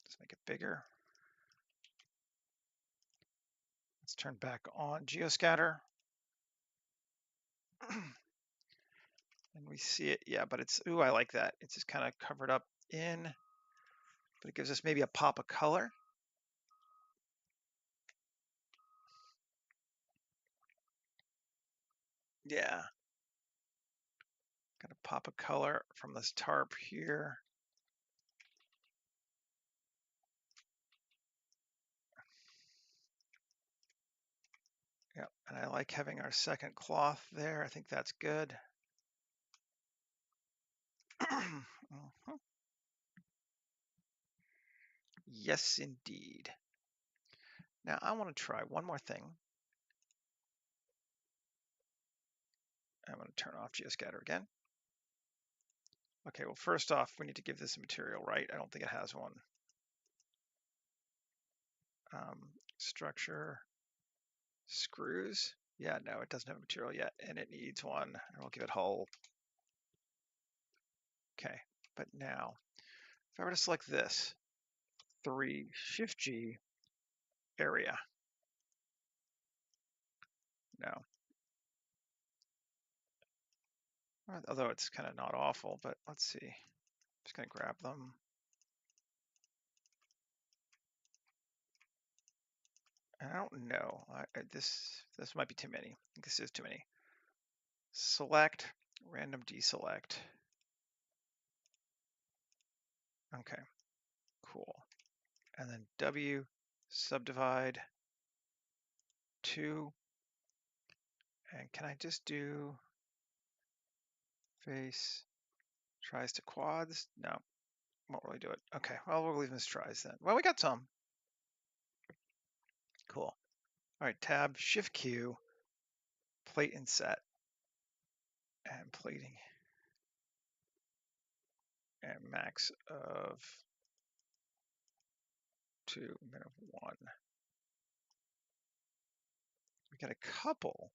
let's make it bigger. Let's turn back on geoscatter. And we see it, yeah, but it's, ooh, I like that. It's just kind of covered up in, but it gives us maybe a pop of color. Yeah. Got a pop of color from this tarp here. Yeah, and I like having our second cloth there. I think that's good. Mhm. Yes, indeed. Now I want to try one more thing. I'm going to turn off geoscatter again. Okay, well, first off, we need to give this a material, right? I don't think it has one. Structure, screws. Yeah, no, it doesn't have a material yet, and it needs one. And we'll give it hull. Okay, but now, if I were to select this, 3, Shift G, area. No. Although it's kind of not awful, but let's see. Just gonna grab them. I don't know. This might be too many. I think this is too many. Select, random deselect. Okay, cool. And then W, subdivide 2. And can I just do face tries to quads? No, won't really do it. Okay, well, we'll leave them as tries then. Well, we got some. Cool. All right, tab, shift Q, plate inset, and plating, and max of 2, min of 1. We got a couple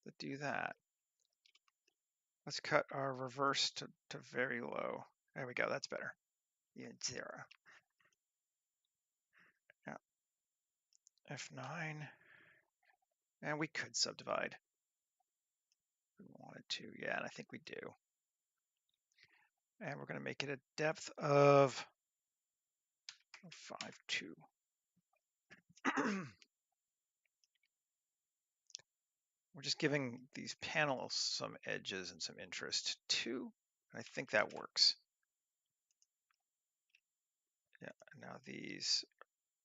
that do that. Let's cut our reverse to very low. There we go, that's better. Even 0. Yeah. F9. And we could subdivide. If we wanted to, yeah, and I think we do. And we're going to make it a depth of 5.2. We're just giving these panels some edges and some interest too. I think that works. Yeah, now these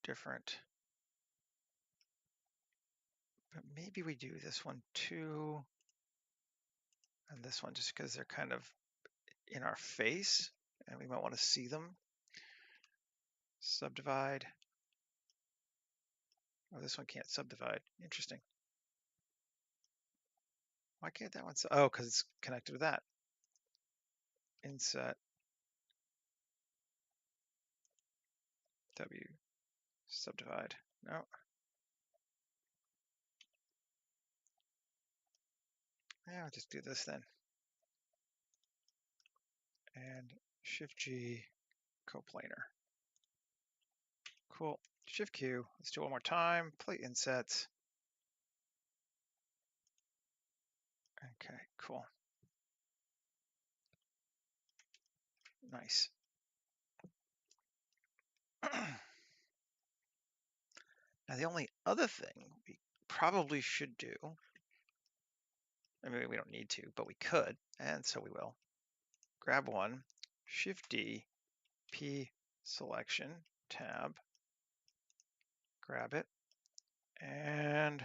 different. But maybe we do this one too. And this one just because they're kind of in our face and we might want to see them. Subdivide. Oh, this one can't subdivide. Interesting. Why can't that one? Oh, because it's connected to that. Inset. W. Subdivide. No. Yeah, I'll just do this then. And Shift G, coplanar. Cool. Shift Q. Let's do it one more time. Plate insets. Okay, cool. Nice. Now the only other thing we probably should do, I mean, we don't need to, but we could, and so we will. Grab one, Shift D, P selection, tab, grab it, and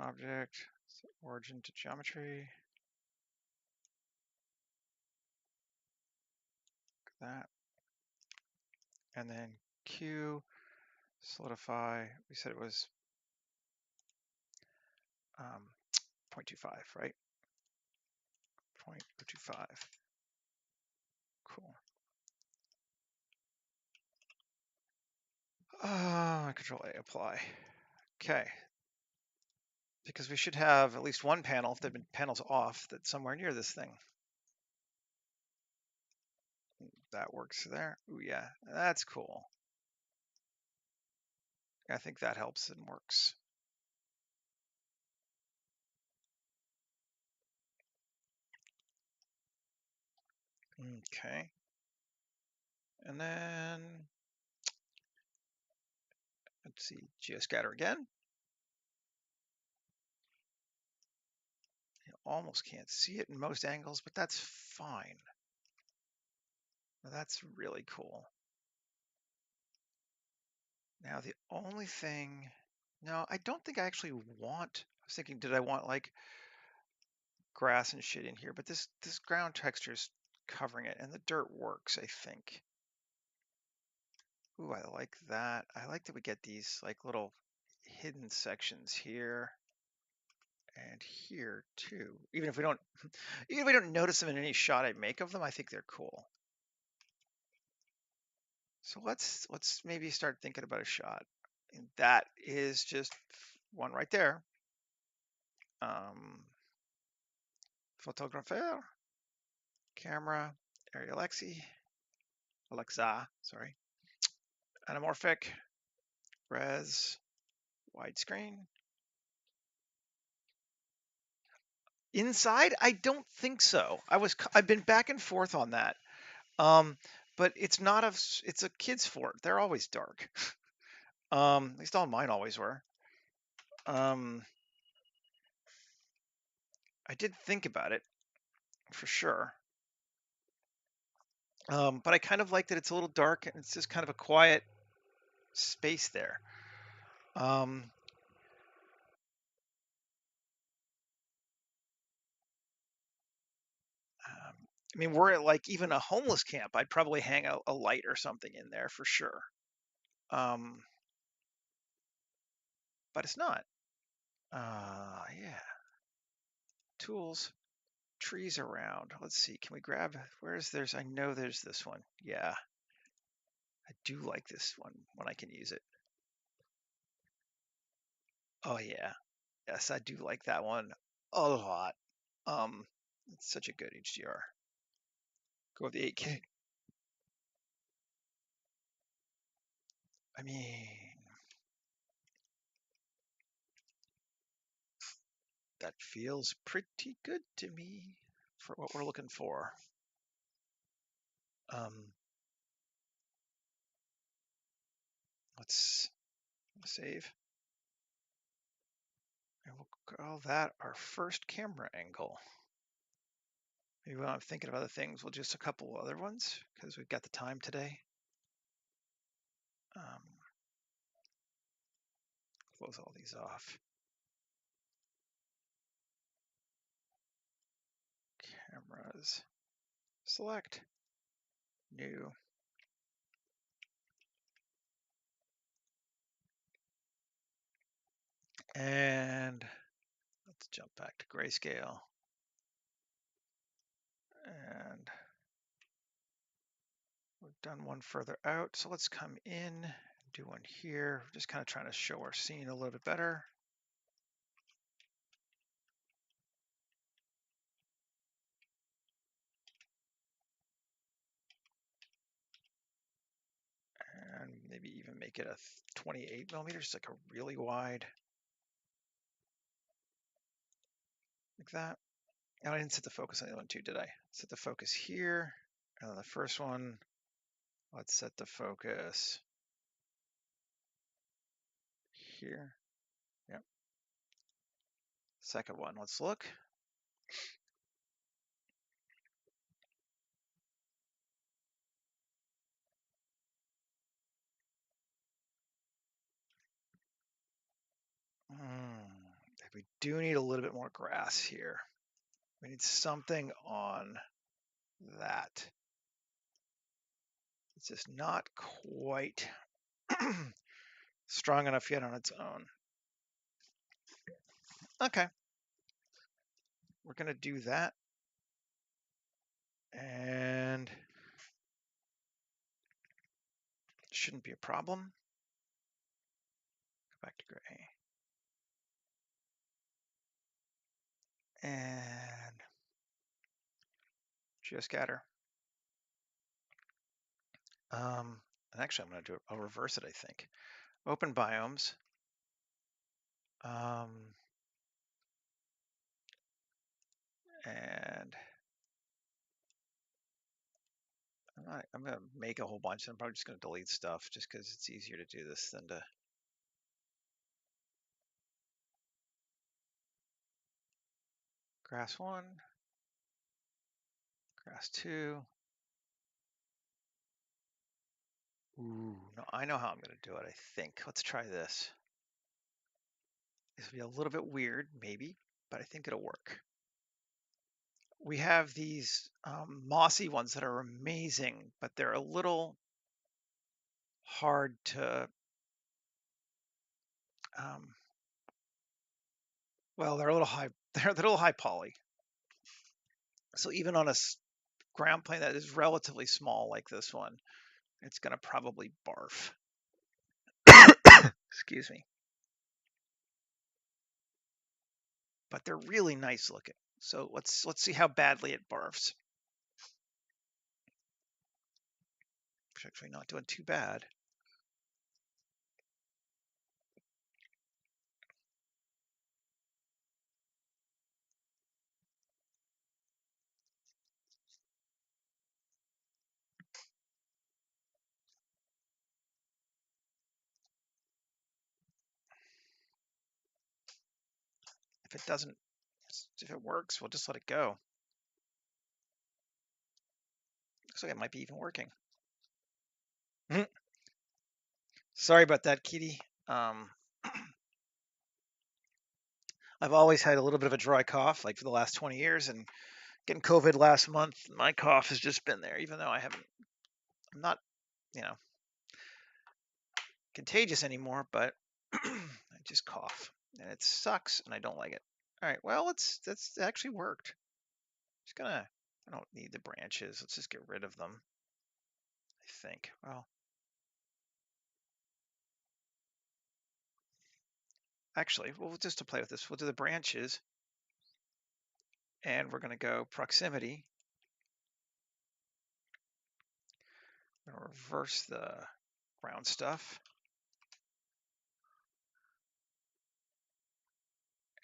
object, origin to geometry. That. And then Q, solidify. We said it was 0.25, right? 0.25. Cool. Control A, apply. Okay. Because we should have at least one panel, if there have been panels off, that's somewhere near this thing. That works there. Ooh, yeah, that's cool. I think that helps and works. Okay. And then, let's see, geoscatter again. You almost can't see it in most angles, but that's fine. That's really cool. Now the only thing, no, I don't think I actually want, I was thinking, did I want like grass and shit in here? But this ground texture is covering it and the dirt works, I think. Ooh, I like that. I like that we get these like little hidden sections here and here too. Even if we don't notice them in any shot I make of them, I think they're cool. So let's maybe start thinking about a shot. And that is just one right there. Photographer, camera, area Alexa, sorry. Anamorphic, res, widescreen. Inside, I don't think so. I've been back and forth on that. But it's not it's a kid's fort. They're always dark. At least all mine always were. I did think about it for sure. But I kind of like that it's a little dark and it's just kind of a quiet space there. I mean, we're at like even a homeless camp. I'd probably hang a light or something in there for sure. But it's not. Yeah. Tools, trees around. Let's see. Can we grab? I know there's this one. Yeah. I do like this one when I can use it. Oh yeah. Yes, I do like that one a lot. It's such a good HDR. Go with the 8K. I mean, that feels pretty good to me for what we're looking for. Let's save. And we'll call that our first camera angle. Maybe when I'm thinking of other things, we'll just a couple other ones because we've got the time today. Close all these off. Cameras. Select. New. And let's jump back to grayscale. And we've done one further out. So let's come in, do one here. Just kind of trying to show our scene a little bit better. And maybe even make it a 28 millimeters, like a really wide. Like that. And I didn't set the focus on the other one too, did I? Set the focus here. And then the first one, let's set the focus here. Yep. Second one, let's look. We do need a little bit more grass here. We need something on that. It's just not quite strong enough yet on its own. Okay. We're going to do that. And shouldn't be a problem. Go back to gray. And geoscatter. And actually, I'm going to do it. I'll reverse it, I think. Open biomes. And I'm going to make a whole bunch. I'm probably just going to delete stuff just because it's easier to do this than to. Grass 1. Grass 2. Ooh, no, I know how I'm going to do it, I think. Let's try this. This will be a little bit weird, maybe, but I think it'll work. We have these mossy ones that are amazing, but they're a little hard to, well, they're a little high. They're a little high poly. So even on a ground plane that is relatively small like this one, it's going to probably barf. Excuse me. But they're really nice looking. So let's see how badly it barfs. It's actually not doing too bad. If it doesn't, if it works, we'll just let it go. Looks like it might be even working. Sorry about that, Kitty. I've always had a little bit of a dry cough, like for the last 20 years, and getting COVID last month, my cough has just been there, even though I'm not, contagious anymore, but I just cough, and it sucks, and I don't like it. All right, well, that's actually worked. I don't need the branches. Let's just get rid of them, I think. Well, actually, well, just to play with this, we'll do the branches, and we're going to go proximity. I'm going to reverse the ground stuff.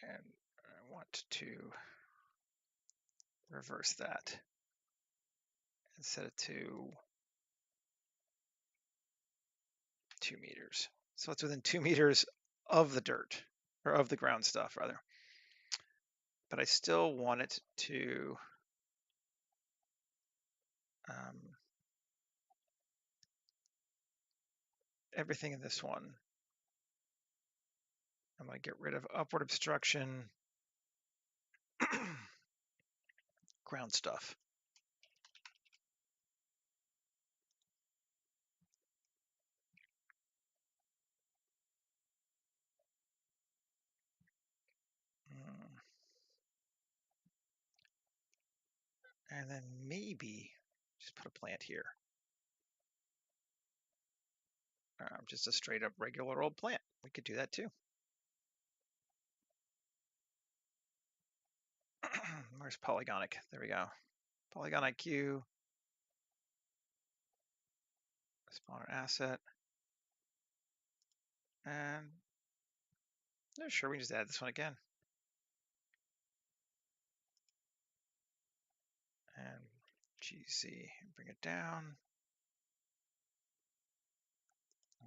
And I want to reverse that and set it to 2 meters. So it's within 2 meters of the dirt, or of the ground stuff, rather. But I still want it to everything in this one. I'm going to get rid of upward obstruction, ground stuff. And then maybe just put a plant here. Just a straight up regular old plant. We could do that too. Where's polygonic? There we go. Polygon IQ. Spawner asset. And no, sure, we can just add this one again. And GC, bring it down.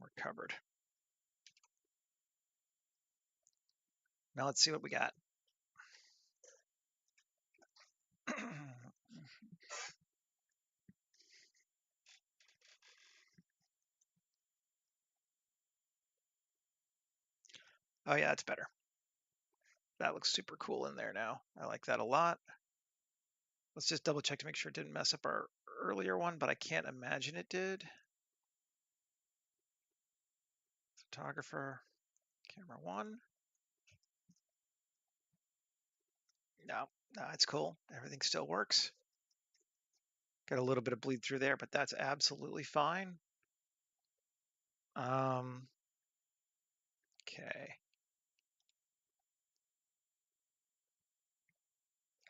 We're covered. Now let's see what we got. Oh yeah, it's better. That looks super cool in there now. I like that a lot. Let's just double check to make sure it didn't mess up our earlier one, but I can't imagine it did. Photographer, camera one. No, no, it's cool. Everything still works. Got a little bit of bleed through there, but that's absolutely fine. Okay.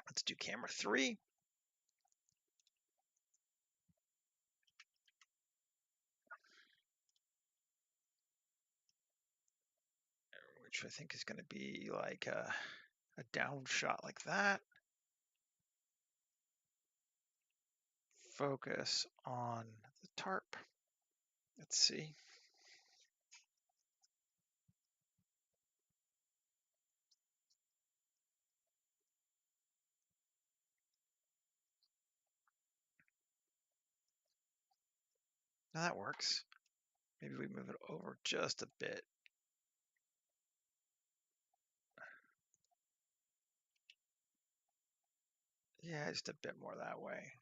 Let's do camera three. Which I think is going to be like a down shot like that. Focus on the tarp. Let's see. Now that works. Maybe we move it over just a bit. Yeah, just a bit more that way.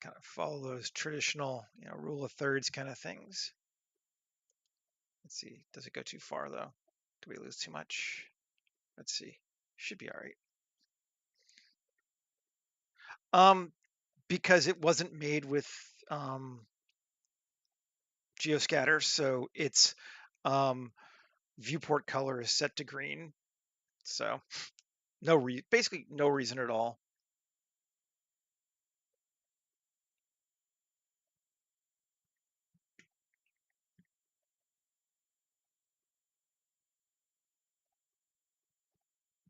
Kind of follow those traditional, rule of thirds kind of things. Let's see. Does it go too far though? Do we lose too much? Let's see. Should be all right. Because it wasn't made with geoscatter, so its viewport color is set to green. So basically no reason at all.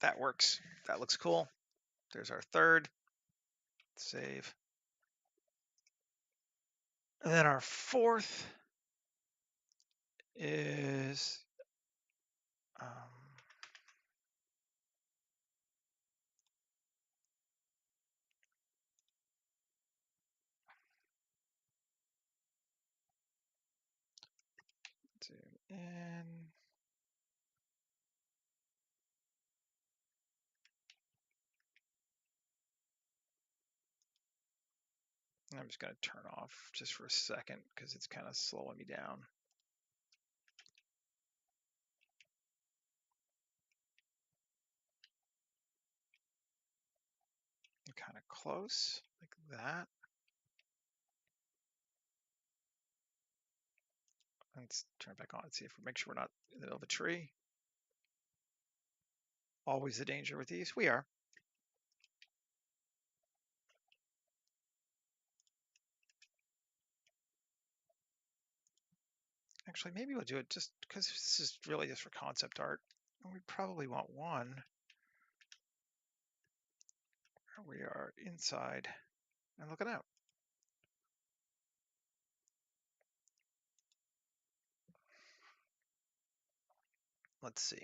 That works. That looks cool. There's our third. Save. And then our fourth is zoom in. I'm just going to turn off just for a second because it's kind of slowing me down. I'm kind of close, like that. Let's turn it back on and see if we make sure we're not in the middle of a tree. Always the danger with these. We are. Actually, maybe we'll do it just because this is really just for concept art. And we probably want one. We are inside and looking out. Let's see.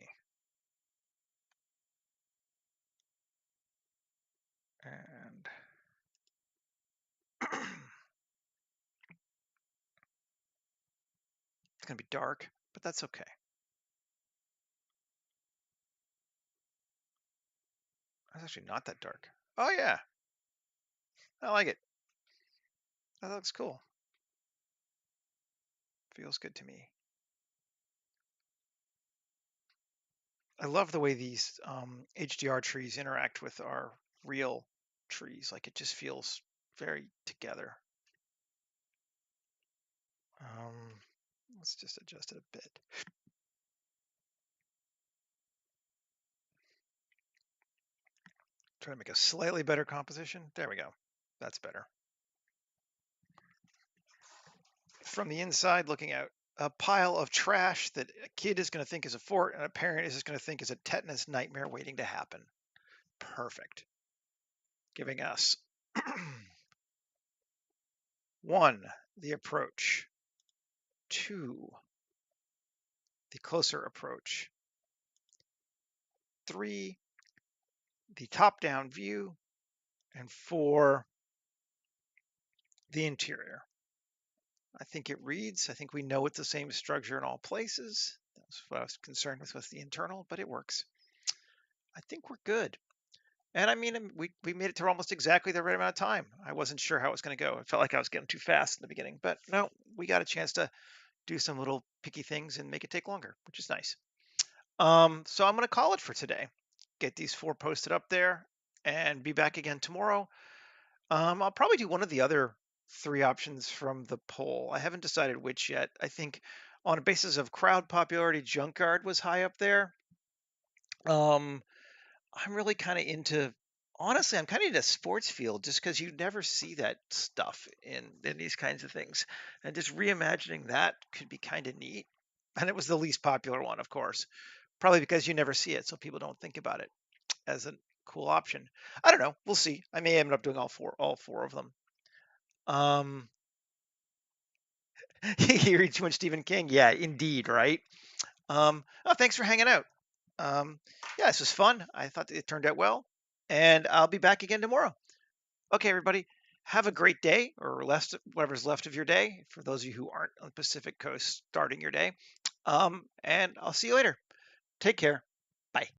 And it's going to be dark, but that's okay. It's actually not that dark. Oh, yeah. I like it. That looks cool. Feels good to me. I love the way these HDR trees interact with our real trees. Like it just feels very together. Let's just adjust it a bit. Try to make a slightly better composition. There we go. That's better. From the inside looking out, a pile of trash that a kid is going to think is a fort and a parent is just going to think is a tetanus nightmare waiting to happen. Perfect. Giving us 1, the approach, 2, the closer approach, 3, the top-down view, and 4, the interior. I think it reads. I think we know it's the same structure in all places. That's what I was concerned with the internal, but it works. I think we're good. And I mean, we made it to almost exactly the right amount of time. I wasn't sure how it was going to go. It felt like I was getting too fast in the beginning, but no, we got a chance to do some little picky things and make it take longer, which is nice. So I'm going to call it for today. Get these four posted up there and be back again tomorrow. I'll probably do one of the other three options from the poll. I haven't decided which yet. I think on a basis of crowd popularity, Junkyard was high up there. Um, I'm really kind of into, honestly, I'm kind of into sports field just because you never see that stuff in these kinds of things, and just reimagining that could be kind of neat. And it was the least popular one, of course, probably because you never see it, so people don't think about it as a cool option. I don't know. We'll see. I may end up doing all four of them. Um, you read too much Stephen King. Yeah, indeed, right? Oh, thanks for hanging out. Um, yeah, this was fun. I thought it turned out well, and I'll be back again tomorrow. Okay, everybody, have a great day, or less, whatever's left of your day. For those of you who aren't on the Pacific Coast, starting your day. And I'll see you later. Take care. Bye.